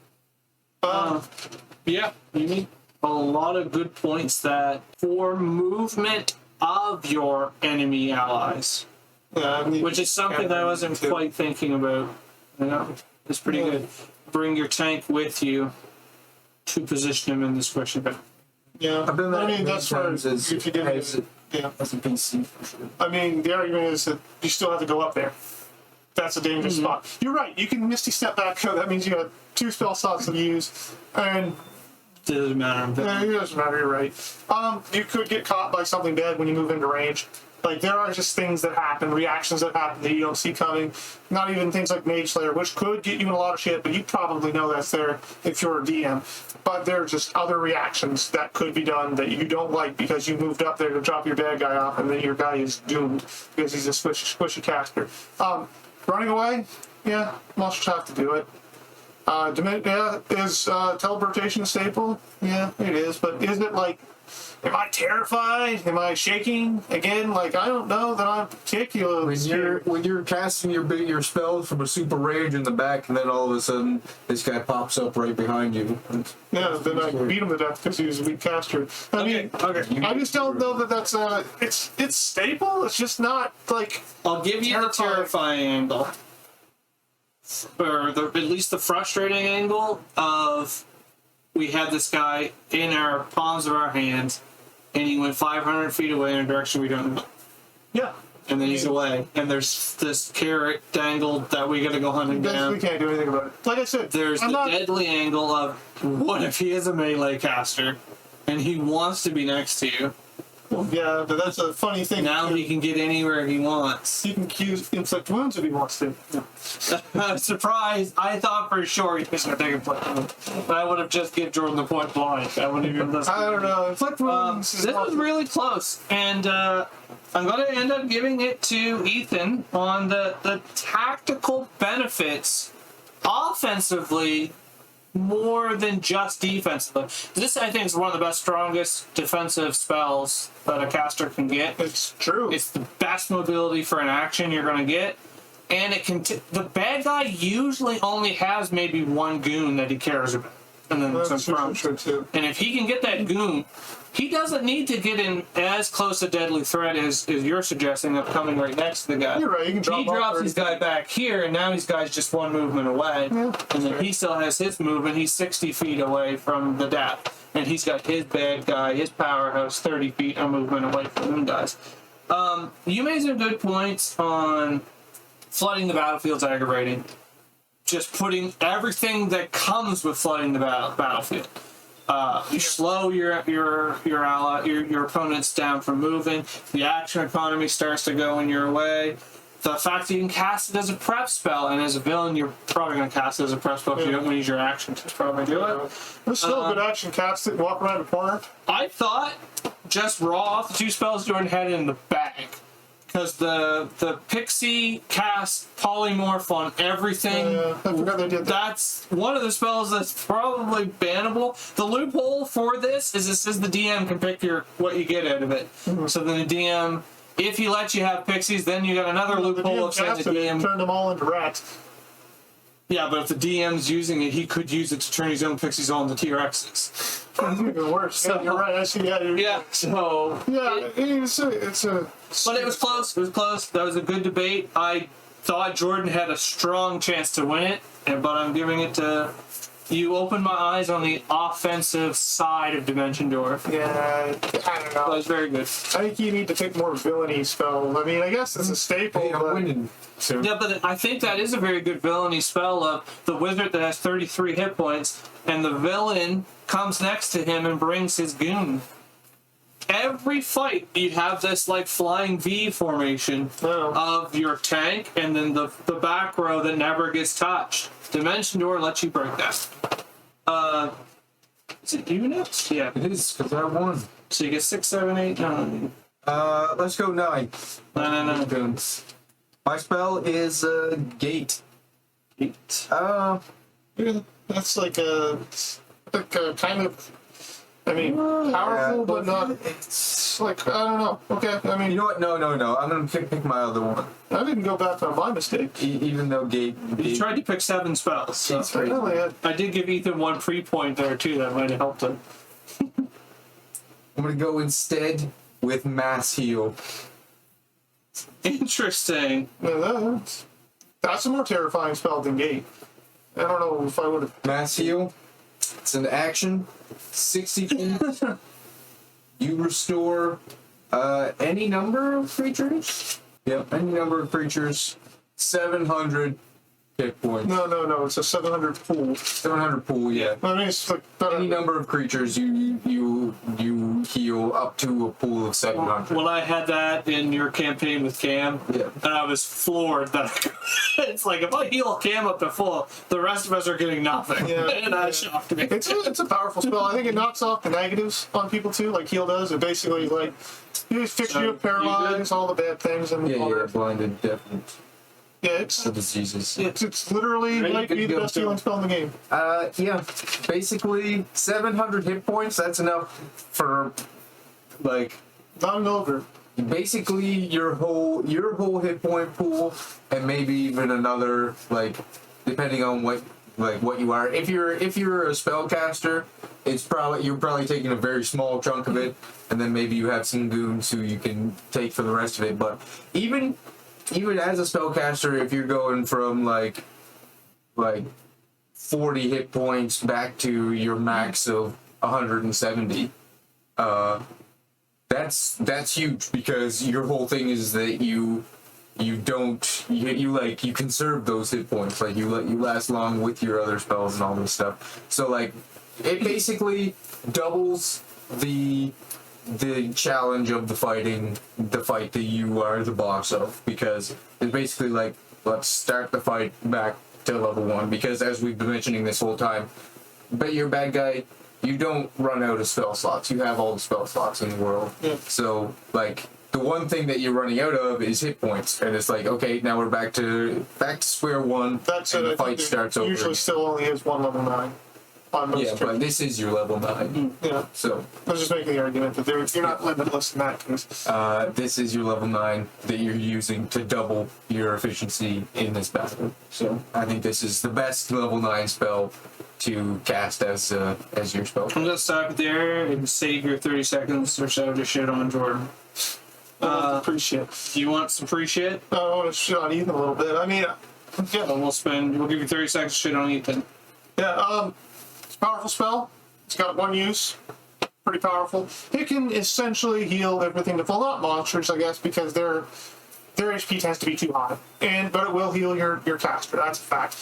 Speaker 1: Yeah, you make a lot of good points that for movement of your enemy allies, which is something that I wasn't quite thinking about. You know, it's pretty good. Bring your tank with you to position him in the squishy bit.
Speaker 3: Yeah,
Speaker 2: I've done that
Speaker 3: I mean, that's where
Speaker 2: times as,
Speaker 3: if you get
Speaker 2: as,
Speaker 3: it, yeah.
Speaker 2: as a PC for sure.
Speaker 3: I mean, the argument is that you still have to go up there. That's a dangerous spot. You're right. You can Misty Step back. That means you got 2 spell slots to use, and
Speaker 1: Doesn't matter.
Speaker 3: it doesn't matter. You're right. You could get caught by something bad when you move into range. Like, there are just things that happen, reactions that happen that you don't see coming. Not even things like Mage Slayer, which could get you in a lot of shit, but you probably know that's there if you're a DM. But there are just other reactions that could be done that you don't like because you moved up there to drop your bad guy off, and then your guy is doomed because he's a squishy caster. Running away, yeah, most have to do it. Is teleportation a staple? Yeah, it is. But isn't it like, am I terrified? Am I shaking? Again, like, I don't know that I'm particularly
Speaker 2: When you're casting your spells from a super range in the back, and then all of a sudden this guy pops up right behind you.
Speaker 3: Yeah, then I beat him to death because he was a weak caster. I just don't know that that's it's staple. It's just not like.
Speaker 1: I'll give you the terrifying angle, or at least the frustrating angle of we had this guy in our palms of our hands, and he went 500 feet away in a direction we don't know.
Speaker 3: Yeah.
Speaker 1: And then he's away, and there's this carrot dangled that we gotta go hunting down.
Speaker 3: We can't do anything about it. Like I said,
Speaker 1: There's deadly angle of what if he is a melee caster, and he wants to be next to you.
Speaker 3: Yeah, but that's a funny thing.
Speaker 1: Now he can get anywhere he wants.
Speaker 3: He can inflict wounds if he wants to.
Speaker 1: Surprise! I thought for sure he was going to take inflict wounds. But I would have just given Jordan the point blank. I wouldn't even listen.
Speaker 3: I don't know. Inflict wounds
Speaker 1: This was really close, and I'm going to end up giving it to Ethan on the tactical benefits offensively more than just defensively. This, I think, is one of the best, strongest defensive spells that a caster can get.
Speaker 3: It's true.
Speaker 1: It's the best mobility for an action you're going to get. And it can. The bad guy usually only has maybe one goon that he cares about. And then some prompts. And if he can get that goon, he doesn't need to get in as close a deadly threat as you're suggesting of coming right next to the guy.
Speaker 3: You're right. You can
Speaker 1: He drops his guy back here, and now his guy's just one movement away.
Speaker 3: Yeah,
Speaker 1: and then he still has his movement. He's 60 feet away from the dap. And he's got his bad guy, his powerhouse, 30 feet of movement away from them guys. You made some good points on flooding the battlefield's aggravating. Just putting everything that comes with flooding the battlefield. You slow your ally, your opponents down from moving. The action economy starts to go in your way. The fact that you can cast it as a prep spell, and as a villain, you're probably going to cast it as a prep spell if you don't want to use your action to probably do it.
Speaker 3: There's still a good action. Cast it, walk around the corner.
Speaker 1: I thought just raw off the 2 spells Jordan had in the bag. Because the Pixie cast polymorph on everything.
Speaker 3: I forgot they did that.
Speaker 1: That's one of the spells that's probably bannable. The loophole for this is it says the DM can pick what you get out of it. Mm-hmm. So then the DM, if he lets you have Pixies, then you got another loophole of saying the DM
Speaker 3: turned them all into rats.
Speaker 1: Yeah, but if the DM's using it, he could use it to turn his own Pixies all into T-Rexes.
Speaker 3: That's even worse. So, you're right. I see. Yeah.
Speaker 1: So.
Speaker 3: It's a.
Speaker 1: But it was close. It was close. That was a good debate. I thought Jordan had a strong chance to win it, but I'm giving it to. You opened my eyes on the offensive side of Dimension Door.
Speaker 3: Yeah, I don't know.
Speaker 1: That was very good.
Speaker 3: I think you need to pick more villainy spells. I mean, I guess it's a staple.
Speaker 2: Hey, I'm winning.
Speaker 1: So. Yeah, but I think that is a very good villainy spell of the wizard that has 33 hit points, and the villain comes next to him and brings his goon. Every fight, you have this like flying V formation of your tank, and then the back row that never gets touched. Dimension Door lets you break that. Is it you next? Yeah.
Speaker 2: It is, because I won.
Speaker 1: So you get 6, 7, 8, 9.
Speaker 2: Let's go 9.
Speaker 1: No.
Speaker 2: My spell is Gate.
Speaker 1: 8.
Speaker 3: Yeah, that's like a kind of, I mean, powerful, but not. It's like, I don't know. Okay, I mean,
Speaker 2: You know what? No. I'm gonna pick my other one.
Speaker 3: I didn't go back on my mistake.
Speaker 2: Even though Gabe
Speaker 1: You tried to pick 7 spells. So
Speaker 2: Gabe's crazy.
Speaker 1: I did give Ethan 1 pre-point there too. That might have helped him.
Speaker 2: I'm gonna go instead with Mass Heal.
Speaker 1: Interesting.
Speaker 3: Yeah, that's a more terrifying spell than Gate. I don't know if I would have.
Speaker 2: Mass Heal. It's an action. 60 feet. You restore any number of creatures. Yep, any number of creatures. 700 hit points.
Speaker 3: No. It's a 700 pool.
Speaker 2: 700 pool, yeah.
Speaker 3: I mean, it's like
Speaker 2: Any number of creatures you heal up to a pool of 700.
Speaker 1: When I had that in your campaign with Cam,
Speaker 2: Yeah.
Speaker 1: and I was floored that it's like if I heal Cam up to full, the rest of us are getting nothing.
Speaker 3: Yeah,
Speaker 1: And that shocked me.
Speaker 3: It's a powerful spell. I think it knocks off the negatives on people too, like Heal does. It basically like you fix
Speaker 1: So,
Speaker 3: you,
Speaker 1: you
Speaker 3: paralyze all the bad things, and
Speaker 2: Yeah, blinded, deafened,
Speaker 3: yeah, it's
Speaker 2: diseases.
Speaker 3: it's literally
Speaker 1: Ready?
Speaker 3: might
Speaker 1: Good
Speaker 3: be
Speaker 1: to
Speaker 3: the
Speaker 1: go,
Speaker 3: best
Speaker 1: too.
Speaker 3: healing spell in the game.
Speaker 2: Yeah. Basically, 700 hit points. That's enough for, like,
Speaker 3: Not an ogre.
Speaker 2: basically your whole hit point pool, and maybe even another, like, depending on what you are. If you're a spellcaster, you're probably taking a very small chunk of it, and then maybe you have some goons who you can take for the rest of it. But even as a spellcaster, if you're going from like 40 hit points back to your max of 170, that's huge, because your whole thing is that you conserve those hit points, like you last long with your other spells and all this stuff. So like it basically doubles the challenge of the fight that you are the boss of, because it's basically like, let's start the fight back to level 1, because as we've been mentioning this whole time, but you're a bad guy, you don't run out of spell slots. You have all the spell slots in the world.
Speaker 3: Yeah.
Speaker 2: So like the one thing that you're running out of is hit points, and it's like, okay, now we're back to square one.
Speaker 3: That's
Speaker 2: and
Speaker 3: it.
Speaker 2: the
Speaker 3: I
Speaker 2: fight
Speaker 3: think it
Speaker 2: starts over.
Speaker 3: usually still only is one level 9 on most
Speaker 2: Yeah, but
Speaker 3: characters.
Speaker 2: this is your level 9.
Speaker 3: Yeah,
Speaker 2: So
Speaker 3: I was just making the argument that you're not limitless in that case.
Speaker 2: this is your level 9 that you're using to double your efficiency in this battle. So I think this is the best level 9 spell to cast as your spell.
Speaker 1: I'm gonna stop there and save your 30 seconds or so to shit on Jordan.
Speaker 3: Appreciate.
Speaker 1: Do you want some free shit?
Speaker 3: I want to shit on Ethan a little bit. I mean, yeah,
Speaker 1: We'll give you 30 seconds to shit on Ethan.
Speaker 3: yeah. It's a powerful spell. It's got one use. Pretty powerful. It can essentially heal everything to full. Not monsters, I guess, because their HP tends to be too high. But it will heal your caster. That's a fact.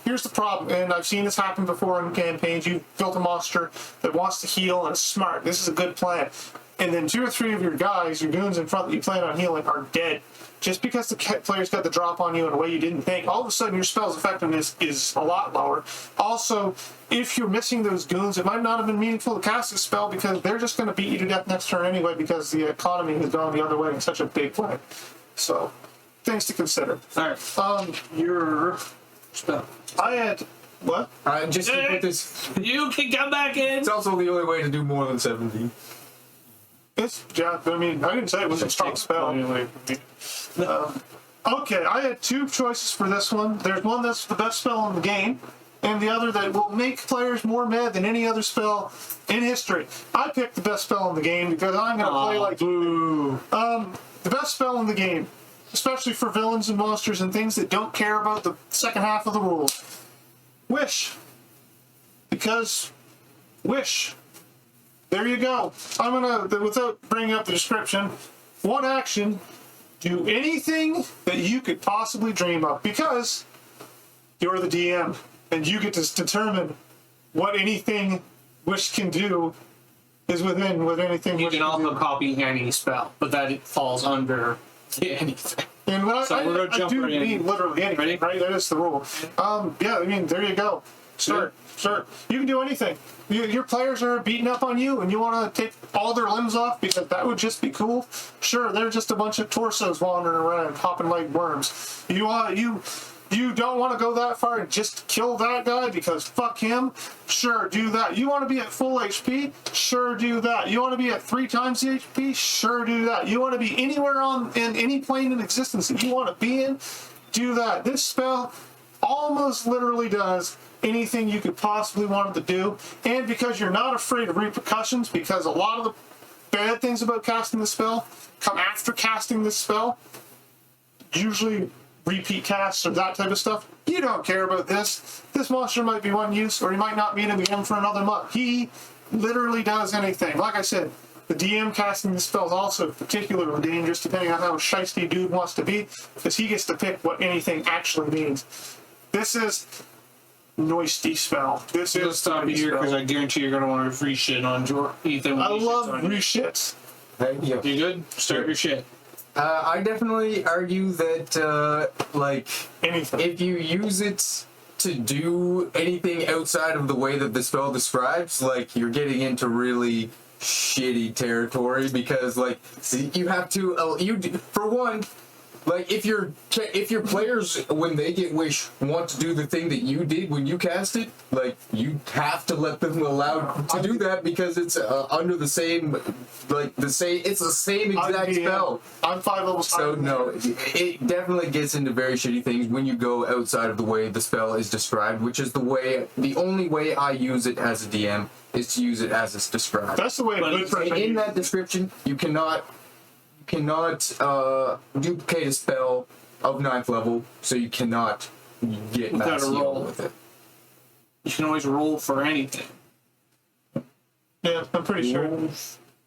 Speaker 3: Here's the problem, and I've seen this happen before in campaigns. You've built a monster that wants to heal and is smart. This is a good plan. And then 2 or 3 of your guys, your goons in front that you plan on healing, are dead. Just because the players got the drop on you in a way you didn't think, all of a sudden your spell's effectiveness is a lot lower. Also, if you're missing those goons, it might not have been meaningful to cast this spell, because they're just going to beat you to death next turn anyway, because the economy has gone the other way in such a big way. So, things to consider.
Speaker 1: Alright. Your spell.
Speaker 3: I had what?
Speaker 2: Just to put this,
Speaker 1: You can come back in!
Speaker 2: it's also the only way to do more than 70.
Speaker 3: I didn't say it was a strong spell. Okay, I had 2 choices for this one. There's one that's the best spell in the game, and the other that will make players more mad than any other spell in history. I picked the best spell in the game because I'm going to play like
Speaker 1: boo.
Speaker 3: the best spell in the game, especially for villains and monsters and things that don't care about the second half of the rules. Wish. Because wish. There you go. I'm gonna, without bringing up the description, one action, do anything that you could possibly dream of, because you're the DM and you get to determine what anything Wish can do is within what anything
Speaker 1: You
Speaker 3: Wish
Speaker 1: can
Speaker 3: can
Speaker 1: also
Speaker 3: do.
Speaker 1: copy any spell, but that it falls under anything.
Speaker 3: And what
Speaker 1: So we're gonna
Speaker 3: I
Speaker 1: jump
Speaker 3: do
Speaker 1: right in.
Speaker 3: mean literally anything,
Speaker 1: Ready?
Speaker 3: right? That is the rule. Yeah, I mean, there you go. Start. You can do anything. Your players are beating up on you, and you want to take all their limbs off because that would just be cool. Sure, they're just a bunch of torsos wandering around, hopping like worms. You You don't want to go that far and just kill that guy because fuck him? Sure, do that. You want to be at full HP? Sure, do that. You want to be at 3 times the HP? Sure, do that. You want to be anywhere in any plane in existence that you want to be in? Do that. This spell almost literally does anything you could possibly want it to do. And because you're not afraid of repercussions, because a lot of the bad things about casting the spell come after casting this spell, usually repeat casts or that type of stuff. You don't care about this. This monster might be one use, or you might not meet him again for another month. He literally does anything. Like I said, the DM casting the spell is also particularly dangerous depending on how shiesty dude wants to be, because he gets to pick what anything actually means. This is noisy spell. This
Speaker 1: Let's
Speaker 3: is
Speaker 1: stop you here because I guarantee you're gonna want to free shit on Ethan.
Speaker 3: I love reshits.
Speaker 2: Yeah.
Speaker 1: You good? Start your shit.
Speaker 2: I definitely argue that, like,
Speaker 3: Anything.
Speaker 2: if you use it to do anything outside of the way that the spell describes, like, you're getting into really shitty territory because, like, you have to, for one, like, if your players, when they get wish, want to do the thing that you did when you cast it, like, you have to let them allow to do that because it's under the same, like, it's the same exact spell.
Speaker 3: I'm 5 levels higher.
Speaker 2: So no, it definitely gets into very shitty things when you go outside of the way the spell is described, which is the only way I use it as a DM is to use it as it's described.
Speaker 3: That's the way a good person
Speaker 2: In
Speaker 3: uses
Speaker 2: that
Speaker 3: it.
Speaker 2: description, you cannot duplicate a spell of 9th level, so you cannot get
Speaker 1: Without
Speaker 2: mass
Speaker 1: a
Speaker 2: heal
Speaker 1: roll.
Speaker 2: with it.
Speaker 1: You can always roll for anything.
Speaker 3: Yeah, I'm pretty sure.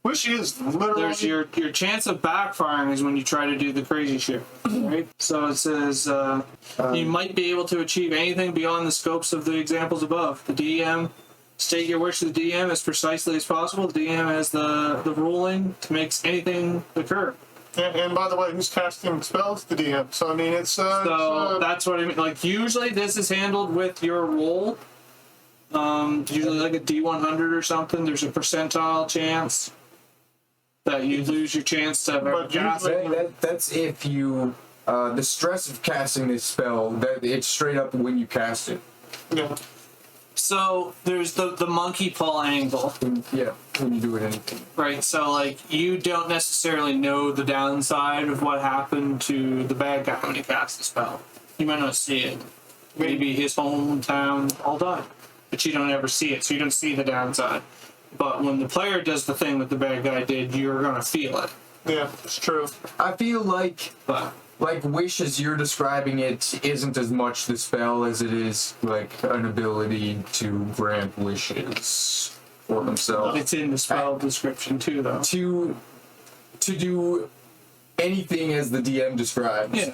Speaker 3: Which is literally...
Speaker 1: There's your chance of backfiring is when you try to do the crazy shit, right? So it says you might be able to achieve anything beyond the scopes of the examples above. The DM, state your wish to the DM as precisely as possible. The DM has the ruling to make anything occur.
Speaker 3: And by the way, who's casting spells? The DM. So, I mean, it's...
Speaker 1: So that's what I mean. Like, usually this is handled with your roll. Usually like a D100 or something. There's a percentile chance that you lose your chance to
Speaker 3: But
Speaker 1: cast
Speaker 3: usually-
Speaker 1: it.
Speaker 2: That's if you the stress of casting this spell. That it's straight up when you cast it.
Speaker 3: Yeah.
Speaker 1: So there's the monkey paw angle,
Speaker 2: Yeah, when you do it anything.
Speaker 1: right? So like you don't necessarily know the downside of what happened to the bad guy when he cast the spell. You might not see it. Maybe his hometown all died, but you don't ever see it, so you don't see the downside. But when the player does the thing that the bad guy did, you're gonna feel it.
Speaker 3: Yeah, it's true.
Speaker 2: I feel like
Speaker 1: But
Speaker 2: wish as you're describing it isn't as much the spell as it is like an ability to grant wishes for themselves.
Speaker 1: it's in the spell description too, though.
Speaker 2: To do anything as the DM describes.
Speaker 1: Yeah.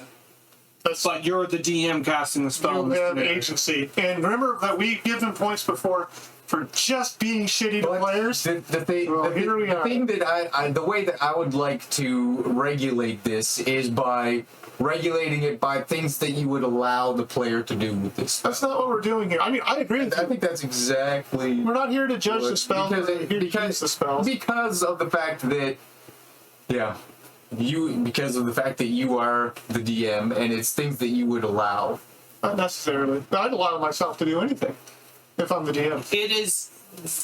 Speaker 3: That's
Speaker 1: But you're the DM casting the spell. in
Speaker 3: you
Speaker 1: this
Speaker 3: have
Speaker 1: scenario.
Speaker 3: agency. And remember that we've given points before for just being shitty to
Speaker 2: But
Speaker 3: players.
Speaker 2: the thing,
Speaker 3: Well,
Speaker 2: the,
Speaker 3: here we
Speaker 2: the
Speaker 3: are.
Speaker 2: thing that the way that I would like to regulate this is by regulating it by things that you would allow the player to do with this.
Speaker 3: That's not what we're doing here. I mean, I agree with
Speaker 2: I
Speaker 3: you.
Speaker 2: think that's exactly
Speaker 3: We're not here to judge the spell.
Speaker 2: because
Speaker 3: We're here to use the spells.
Speaker 2: because of the fact that because of the fact that you are the DM and it's things that you would allow.
Speaker 3: Not necessarily. I'd allow myself to do anything if I'm the DM.
Speaker 1: It is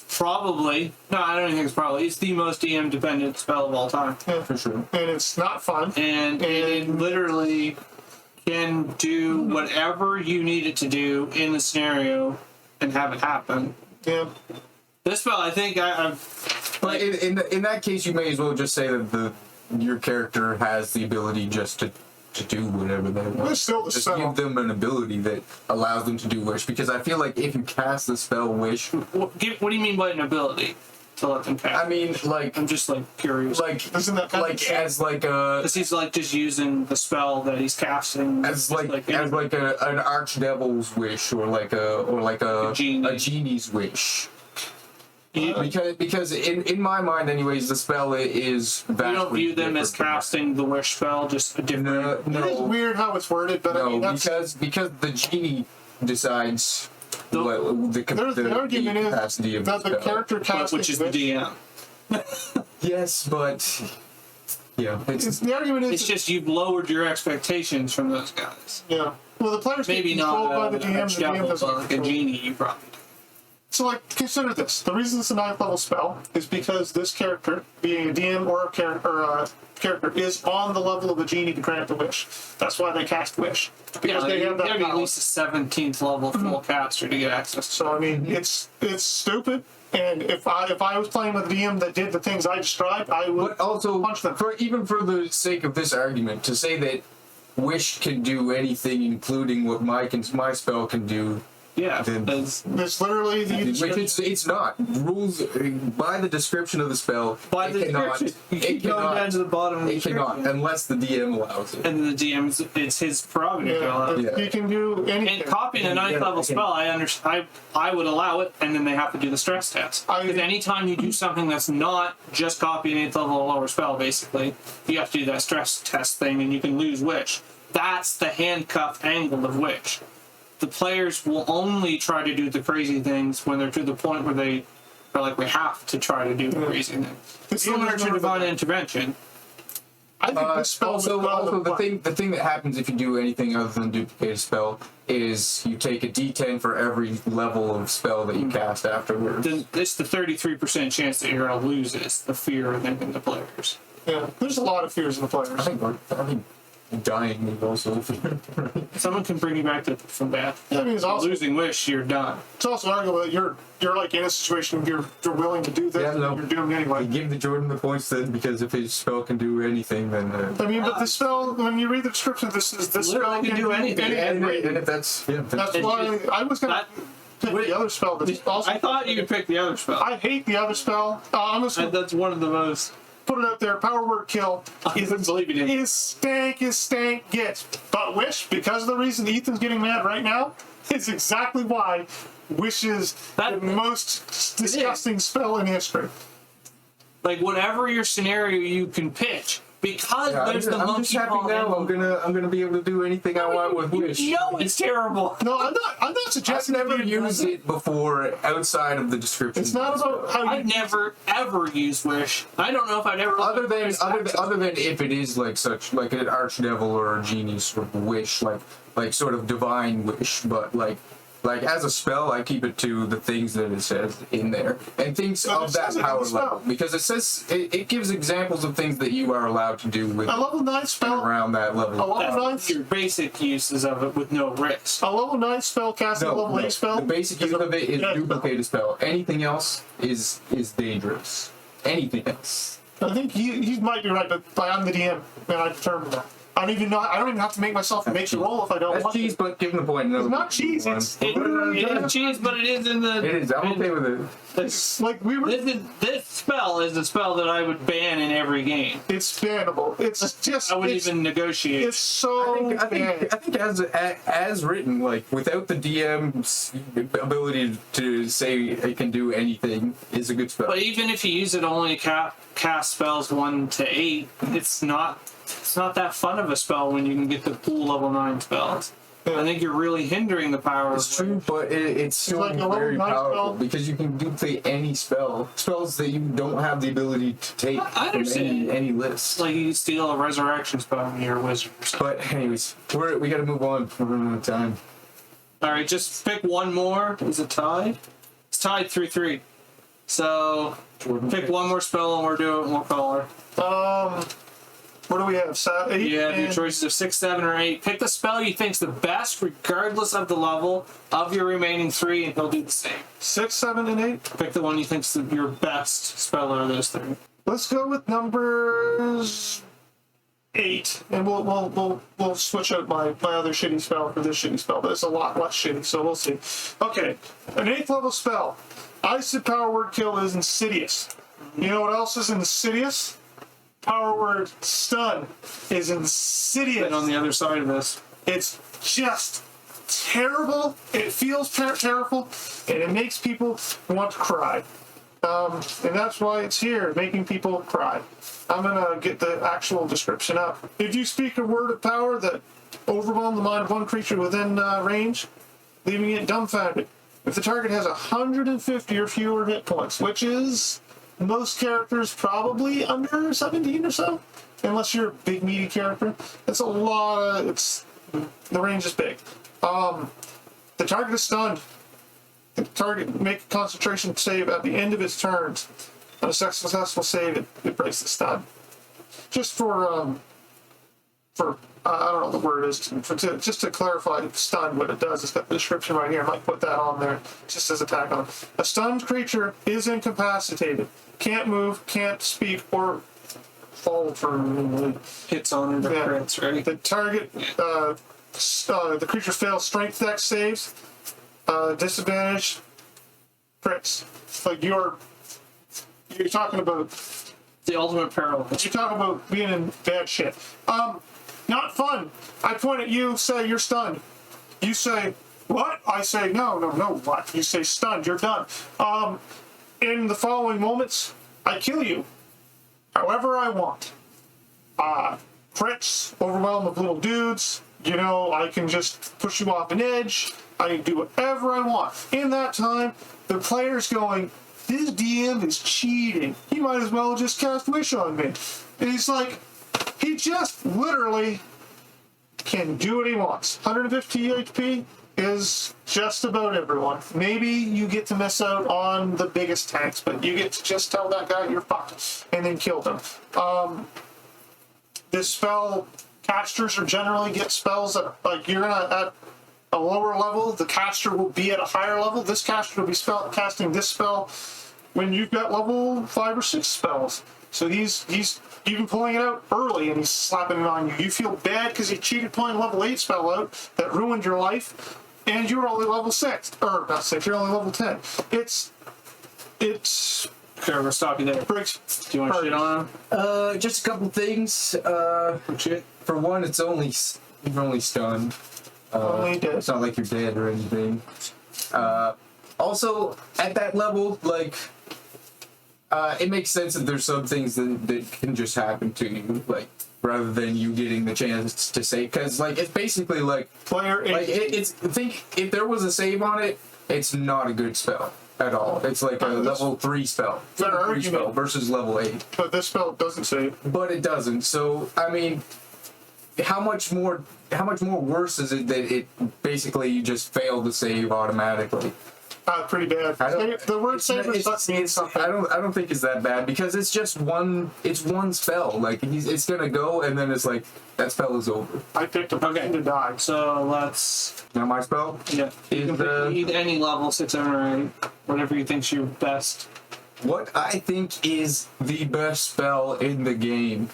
Speaker 1: probably, no, I don't think it's probably, it's the most DM dependent spell of all time.
Speaker 3: Yeah.
Speaker 2: For sure.
Speaker 3: And it's not fun.
Speaker 1: And it literally can do whatever you need it to do in the scenario and have it happen.
Speaker 3: Yeah.
Speaker 1: This spell, I think I've
Speaker 2: But in that case, you may as well just say that your character has the ability just to do whatever they want.
Speaker 3: It's still the
Speaker 2: Just
Speaker 3: spell.
Speaker 2: give them an ability that allows them to do wish. Because I feel like if you cast the spell wish,
Speaker 1: what do you mean by an ability to let them cast?
Speaker 2: I mean, like
Speaker 1: I'm just like curious.
Speaker 3: Isn't that kind of
Speaker 2: like as like a
Speaker 1: Because he's like just using the spell that he's casting.
Speaker 2: as like an archdevil's wish or like a
Speaker 1: genie.
Speaker 2: genie's wish.
Speaker 1: you,
Speaker 2: Because in my mind, anyways, the spell is
Speaker 1: you
Speaker 2: vastly
Speaker 1: don't view them as
Speaker 2: different from-
Speaker 1: casting the wish spell, just a different.
Speaker 2: No,
Speaker 3: It is weird how it's worded, but I mean,
Speaker 2: no,
Speaker 3: that's...
Speaker 2: because the genie decides
Speaker 1: The-
Speaker 2: what
Speaker 3: the argument is
Speaker 2: capacity of
Speaker 3: that the
Speaker 2: spell.
Speaker 3: character casting
Speaker 1: Which is the DM.
Speaker 2: Yes, but Yeah.
Speaker 3: The argument is
Speaker 1: It's just you've lowered your expectations from those guys.
Speaker 3: yeah. Well, the players
Speaker 1: Maybe
Speaker 3: get controlled
Speaker 1: not
Speaker 3: by the DM. The DM doesn't
Speaker 1: like a
Speaker 3: control.
Speaker 1: genie. You probably.
Speaker 3: So, like, consider this. The reason it's a 9th level spell is because this character, being a DM or a character, is on the level of a genie to grant the wish. That's why they cast Wish. Because they have that
Speaker 1: gotta be at
Speaker 3: power.
Speaker 1: least a 17th level full caster to get access to.
Speaker 3: So, I mean, it's stupid. And if I was playing with a DM that did the things I described, I would
Speaker 2: But also,
Speaker 3: punch them.
Speaker 2: even for the sake of this argument, to say that Wish can do anything, including what my spell can do,
Speaker 1: Yeah,
Speaker 2: Then-
Speaker 1: because
Speaker 3: It's literally the
Speaker 2: which it's not. Rules by the description of the spell.
Speaker 1: by
Speaker 2: it
Speaker 1: the
Speaker 2: cannot,
Speaker 1: description, you
Speaker 2: it
Speaker 1: keep going down
Speaker 2: cannot.
Speaker 1: to the bottom of the
Speaker 2: It cannot
Speaker 1: description.
Speaker 2: unless the DM allows it.
Speaker 1: And the DM, it's his prerogative to allow it.
Speaker 2: Yeah.
Speaker 3: you can do anything.
Speaker 1: And copying a 9th level spell, I would allow it, and then they have to do the stress test. Because anytime you do something that's not just copy an 8th level or lower spell, basically, you have to do that stress test thing, and you can lose Wish. That's the handcuff angle of Wish. The players will only try to do the crazy things when they're to the point where they are like, we have to try to do the crazy things.
Speaker 3: It's
Speaker 1: Similar to Divine Intervention.
Speaker 3: I think this spell
Speaker 2: Also,
Speaker 3: would
Speaker 2: also
Speaker 3: well
Speaker 2: the thing that happens if you do anything other than duplicate a spell is you take a D10 for every level of spell that you cast afterwards.
Speaker 1: It's the 33% chance that you're going to lose is the fear in the players.
Speaker 3: Yeah, there's a lot of fears in the players.
Speaker 2: I think dying is also
Speaker 1: Someone can bring you back from death.
Speaker 3: Yeah, I mean, it's also
Speaker 1: Losing Wish, you're done.
Speaker 3: it's also arguable that you're like in a situation where you're willing to do this,
Speaker 2: Yeah, no.
Speaker 3: you're doomed anyway.
Speaker 2: You give the Jordan the points then because if his spell can do anything, then
Speaker 3: I mean, but the spell, when you read the description, this spell
Speaker 1: can do anything.
Speaker 2: and if that's
Speaker 3: That's
Speaker 1: It's
Speaker 3: why
Speaker 1: just-
Speaker 3: I was gonna pick the other spell. That's also,
Speaker 1: I thought you would pick the other spell.
Speaker 3: I hate the other spell. I'm just gonna
Speaker 1: That's one of the most.
Speaker 3: put it out there. Power word kill
Speaker 1: I couldn't believe you didn't.
Speaker 3: is stank gets. But Wish, because of the reason Ethan's getting mad right now, is exactly why Wish is
Speaker 1: That-
Speaker 3: the most disgusting spell in history.
Speaker 1: Like, whatever your scenario you can pitch. Because there's the
Speaker 2: I'm
Speaker 1: monkey
Speaker 2: just happy
Speaker 1: paw
Speaker 2: now.
Speaker 1: angle.
Speaker 2: I'm gonna be able to do anything I want with Wish.
Speaker 1: You know it's terrible.
Speaker 3: No, I'm not
Speaker 2: I've
Speaker 3: suggesting
Speaker 2: never
Speaker 3: that you
Speaker 2: used it before outside of the description.
Speaker 3: It's not about how
Speaker 1: I've
Speaker 3: you.
Speaker 1: never, ever used Wish. I don't know if I'd ever...
Speaker 2: other than if it is like such like an archdevil or a genie sort of wish, like sort of divine wish, but like as a spell, I keep it to the things that it says in there and things
Speaker 3: But it
Speaker 2: of that
Speaker 3: says it in
Speaker 2: power
Speaker 3: the spell.
Speaker 2: level because it says it gives examples of things that you are allowed to do with
Speaker 3: A level 9 spell.
Speaker 2: around that
Speaker 3: A
Speaker 2: level.
Speaker 3: level 9
Speaker 1: That's your basic uses of it with no risk.
Speaker 3: A level 9 spell casting a level 8 spell.
Speaker 2: The basic use of it is duplicate a spell. Anything else is dangerous. Anything else.
Speaker 3: I think you might be right, but I'm the DM and I determined that. I don't even have to make myself make the roll if I don't
Speaker 2: That's
Speaker 3: want
Speaker 2: cheese,
Speaker 3: to.
Speaker 2: but give them the point.
Speaker 3: It's not cheese.
Speaker 2: One.
Speaker 1: It is cheese, but it is in the...
Speaker 2: It is. I'm okay with it.
Speaker 1: This,
Speaker 3: Like we were.
Speaker 1: this spell is a spell that I would ban in every game.
Speaker 3: It's bannable. It's just.
Speaker 1: I wouldn't
Speaker 3: it's,
Speaker 1: even negotiate.
Speaker 3: It's so
Speaker 2: I
Speaker 3: bad.
Speaker 2: think as written, like without the DM's ability to say it can do anything, is a good spell.
Speaker 1: But even if you use it only to cast spells 1 to 8, it's not that fun of a spell when you can get the cool level 9 spells. I think you're really hindering the power.
Speaker 2: It's true, but it's still
Speaker 3: like a level
Speaker 2: very
Speaker 3: 9
Speaker 2: powerful
Speaker 3: spell.
Speaker 2: because you can duplicate any spells that you don't have the ability to take
Speaker 1: I
Speaker 2: from
Speaker 1: understand.
Speaker 2: any list.
Speaker 1: Like you steal a resurrection spell when you're a wizard or something.
Speaker 2: But anyways, we got to move on. We're running out of time.
Speaker 1: Alright, just pick one more. Is it tied? It's tied 3-3. So pick one more spell and we're doing one color.
Speaker 3: What do we have? 8.
Speaker 1: You have your
Speaker 3: and-
Speaker 1: choices of 6, 7, or 8. Pick the spell you think's the best, regardless of the level of your remaining 3, and he'll do the same.
Speaker 3: 6, 7, and 8.
Speaker 1: Pick the one you think's your best spell out of those 3.
Speaker 3: Let's go with numbers 8, and we'll switch out my other shitty spell for this shitty spell, but it's a lot less shitty, so we'll see. Okay, an 8th level spell. Ice power word kill is insidious. You know what else is insidious? Power word stun is insidious.
Speaker 1: And on the other side of this,
Speaker 3: It's just terrible. It feels terrible, and it makes people want to cry. And that's why it's here, making people cry. I'm gonna get the actual description up. If you speak a word of power that overwhelms the mind of one creature within range, leaving it dumbfounded. If the target has 150 or fewer hit points, which is most characters probably under 17 or so, unless you're a big meaty character. It's a lot of, the range is big. The target is stunned. The target make a concentration save at the end of its turns. On a successful save, it breaks the stun. Just for I don't know what the word is, just to clarify stun, what it does. It's got the description right here. I might put that on there just as a tack on. A stunned creature is incapacitated, can't move, can't speak, or fall for
Speaker 1: hits on the crits, right?
Speaker 3: The target, the creature fails strength dex saves, disadvantage, crits. Like you're talking about
Speaker 1: the ultimate peril.
Speaker 3: you're talking about being in bad shit. Not fun. I point at you, say you're stunned. You say, what? I say, no, what? You say stunned, you're done. In the following moments, I kill you. However I want. Crits, overwhelm of little dudes. You know, I can just push you off an edge. I can do whatever I want. In that time, the player's going, this DM is cheating. He might as well just cast Wish on me. And he's like, he just literally can do what he wants. 150 HP is just about everyone. Maybe you get to miss out on the biggest tanks, but you get to just tell that guy you're fucked and then kill them. This spell, casters are generally get spells that, like, you're at a lower level, the caster will be at a higher level. This caster will be casting this spell when you've got level 5 or 6 spells. So he's even pulling it out early and he's slapping it on you. You feel bad because he cheated pulling a level 8 spell out that ruined your life, and you're only level 6. Or not 6, you're only level 10. It's
Speaker 1: Okay, we'll stop you there.
Speaker 3: breaks.
Speaker 1: Do you want to shit on him?
Speaker 2: Just a couple things.
Speaker 1: Shit.
Speaker 2: For one, you're only stunned.
Speaker 3: Only dead.
Speaker 2: It's not like you're dead or anything. Also, at that level, like, it makes sense that there's some things that can just happen to you, like, rather than you getting the chance to save. Because, like, it's basically like,
Speaker 3: Player 8.
Speaker 2: like think if there was a save on it, it's not a good spell at all. It's like a level 3 spell.
Speaker 3: Fair
Speaker 2: Level 3
Speaker 3: argument.
Speaker 2: spell versus level 8.
Speaker 3: But this spell doesn't save.
Speaker 2: But it doesn't. So, I mean, how much more worse is it that it basically you just fail to save automatically?
Speaker 3: Pretty bad. The word saver means something.
Speaker 2: I don't think it's that bad because it's just one spell. Like it's gonna go and then it's like that spell is over.
Speaker 3: I picked a person to die.
Speaker 1: So let's.
Speaker 2: Now my spell?
Speaker 1: Yeah. You can pick any level, 6, 7, or 8. Whatever you think's your best.
Speaker 2: What I think is the best spell in the game.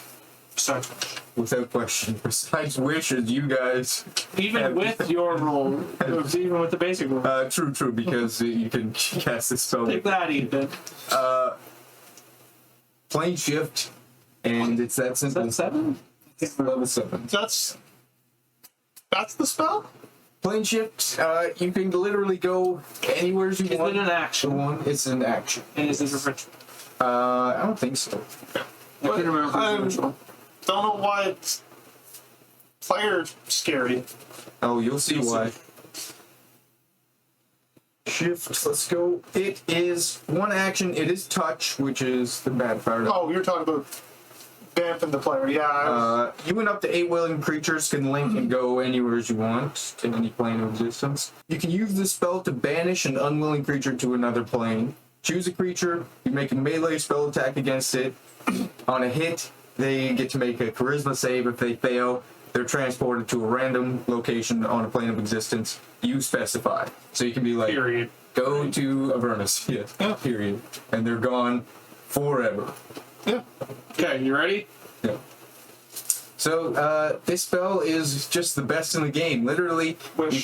Speaker 1: Start.
Speaker 2: Without question. Besides wishes, you guys.
Speaker 1: Even with your roll, even with the basic roll.
Speaker 2: True, because you can cast this spell.
Speaker 1: Take that, Ethan.
Speaker 2: Plane shift, and it's that
Speaker 1: Is
Speaker 2: simple.
Speaker 1: that 7?
Speaker 2: It's level 7.
Speaker 3: That's the spell?
Speaker 2: Plane shift, you can literally go anywhere you
Speaker 1: Is
Speaker 2: want.
Speaker 1: it an action?
Speaker 2: It's an action.
Speaker 1: And is it a ritual?
Speaker 2: I don't think so.
Speaker 1: I couldn't remember if it was a ritual.
Speaker 3: Don't know why it's player scary.
Speaker 2: Oh, you'll see why. Shift, let's go. It is one action. It is touch, which is the bad part of it.
Speaker 3: Oh, you're talking about damping the player. Yeah.
Speaker 2: You and up to 8 willing creatures can link and go anywhere you want to any plane of existence. You can use this spell to banish an unwilling creature to another plane. Choose a creature. You make a melee spell attack against it. On a hit, they get to make a charisma save. If they fail, they're transported to a random location on a plane of existence you specify. So you can be like,
Speaker 1: Period.
Speaker 2: go to Avernus. Yeah, period. And they're gone forever.
Speaker 3: Yeah.
Speaker 1: Okay, you ready?
Speaker 2: Yeah. So, this spell is just the best in the game. Literally, you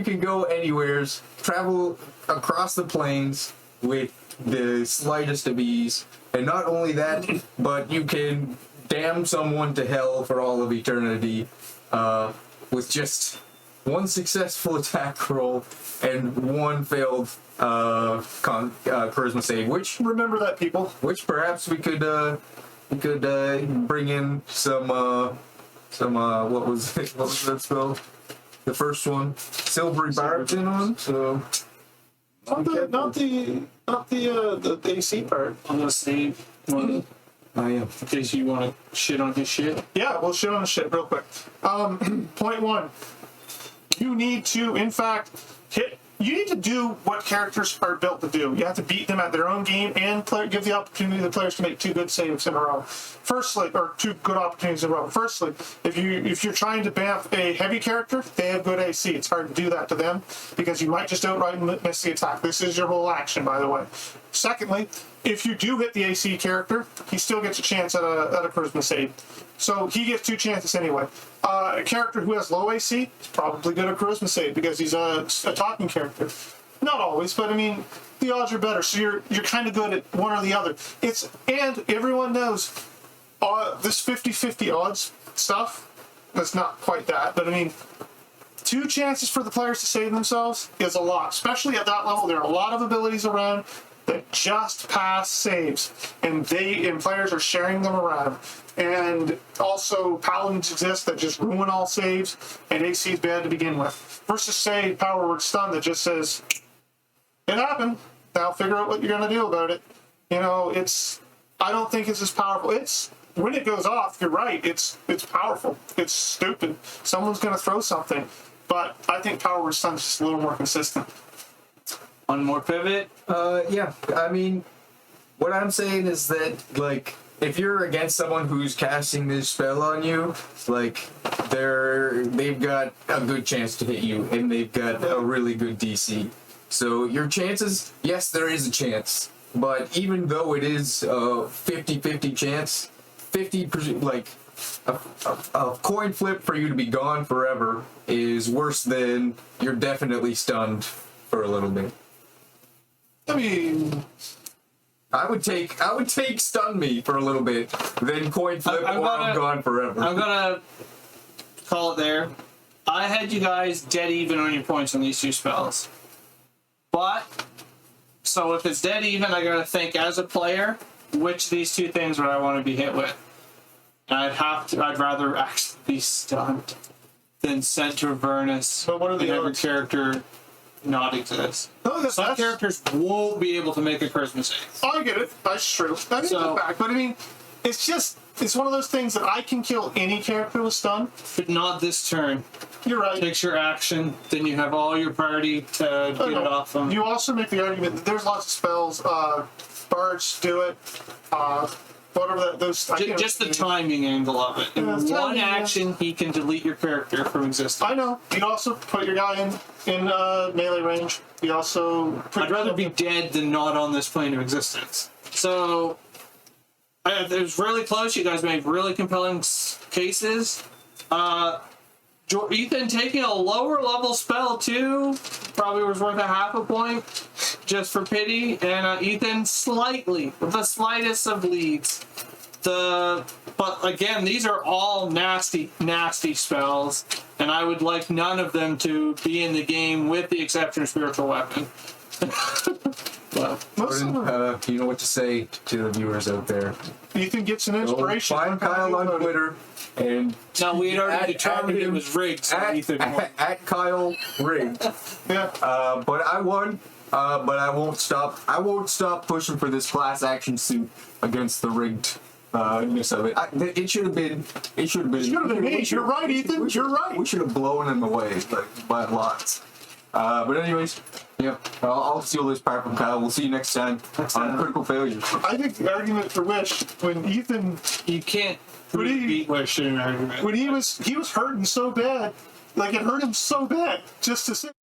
Speaker 2: can go anywhere, travel across the plains with the slightest of ease. And not only that, but you can damn someone to hell for all of eternity with just one successful attack roll and one failed charisma save, which
Speaker 3: Remember that, people.
Speaker 2: perhaps we could bring in some what was that spell? The first one, Silvery Barton on. So
Speaker 3: Not the AC part.
Speaker 1: I'm gonna save one
Speaker 2: I am.
Speaker 1: in case you want to shit on his shit.
Speaker 3: Yeah, we'll shit on the shit real quick. Point one. You need to, in fact, you need to do what characters are built to do. You have to beat them at their own game and give the opportunity to the players to make 2 good saves in a row. Firstly, or 2 good opportunities in a row. Firstly, if you're trying to bamf a heavy character, they have good AC. It's hard to do that to them because you might just outright miss the attack. This is your whole action, by the way. Secondly, if you do hit the AC character, he still gets a chance at a charisma save. So he gets 2 chances anyway. A character who has low AC is probably good at charisma save because he's a talking character. Not always, but I mean, the odds are better. So you're kind of good at one or the other. And everyone knows this 50-50 odds stuff. That's not quite that, but I mean, 2 chances for the players to save themselves is a lot, especially at that level. There are a lot of abilities around that just pass saves, and players are sharing them around. And also, paladins exist that just ruin all saves, and AC is bad to begin with. Versus, say, Power Word Stun that just says, "It happened. Now figure out what you're gonna do about it." You know, I don't think it's as powerful. When it goes off, you're right. It's powerful. It's stupid. Someone's gonna throw something, but I think Power Word Stun is just a little more consistent.
Speaker 1: One more pivot.
Speaker 2: Yeah. I mean, what I'm saying is that, like, if you're against someone who's casting this spell on you, like, they've got a good chance to hit you, and they've got a really good DC. So your chances, yes, there is a chance, but even though it is a 50-50 chance, 50%, like, a coin flip for you to be gone forever is worse than you're definitely stunned for a little bit.
Speaker 3: I mean,
Speaker 2: I would take stun me for a little bit, then coin flip, I'm gone forever.
Speaker 1: I'm gonna call it there. I had you guys dead even on your points on these 2 spells. But, so if it's dead even, I gotta think as a player, which of these 2 things would I want to be hit with? And I'd rather actually be stunned than sent to Avernus.
Speaker 3: But what are the
Speaker 1: and every
Speaker 3: odds?
Speaker 1: character not exist.
Speaker 3: No,
Speaker 1: Some characters won't be able to make a charisma save.
Speaker 3: I get it. That's true. That's
Speaker 1: So-
Speaker 3: back. But I mean, it's one of those things that I can kill any character with stun.
Speaker 1: But not this turn.
Speaker 3: You're right.
Speaker 1: Takes your action, then you have all your priority to get it off them.
Speaker 3: You also make the argument that there's lots of spells. Bards do it. Whatever those.
Speaker 1: Just the timing angle of it. In
Speaker 3: Yeah, it's
Speaker 1: one
Speaker 3: timing, yeah.
Speaker 1: action, he can delete your character from existence.
Speaker 3: I know. You also put your guy in melee range. You also.
Speaker 1: I'd rather be dead than not on this plane of existence. So, it was really close. You guys made really compelling cases. Ethan taking a lower level spell too probably was worth a half a point just for pity, and Ethan slightly with the slightest of leads. But again, these are all nasty spells, and I would like none of them to be in the game with the exception of Spiritual Weapon. But
Speaker 2: Jordan, you know what to say to the viewers out there.
Speaker 3: Ethan gets an
Speaker 2: Go
Speaker 3: inspiration.
Speaker 2: find Kyle on Twitter and
Speaker 1: no, we had already
Speaker 2: At-
Speaker 1: determined
Speaker 2: at
Speaker 1: it
Speaker 2: him-
Speaker 1: was rigged, so Ethan won.
Speaker 2: at Kyle rigged.
Speaker 3: Yeah.
Speaker 2: But I won. But I won't stop. I won't stop pushing for this class action suit against the rigged ness of it. It should have been. It should have been.
Speaker 3: Should have been me. You're right, Ethan. You're right.
Speaker 2: We should have blown him away by lots. But anyways, yeah. I'll steal this part from Kyle. We'll see you next time on Critical Failures.
Speaker 3: I think the argument for Wish when Ethan
Speaker 1: You can't
Speaker 3: What do you-
Speaker 1: beat Wish in an argument.
Speaker 3: when he was hurting so bad, like it hurt him so bad just to say.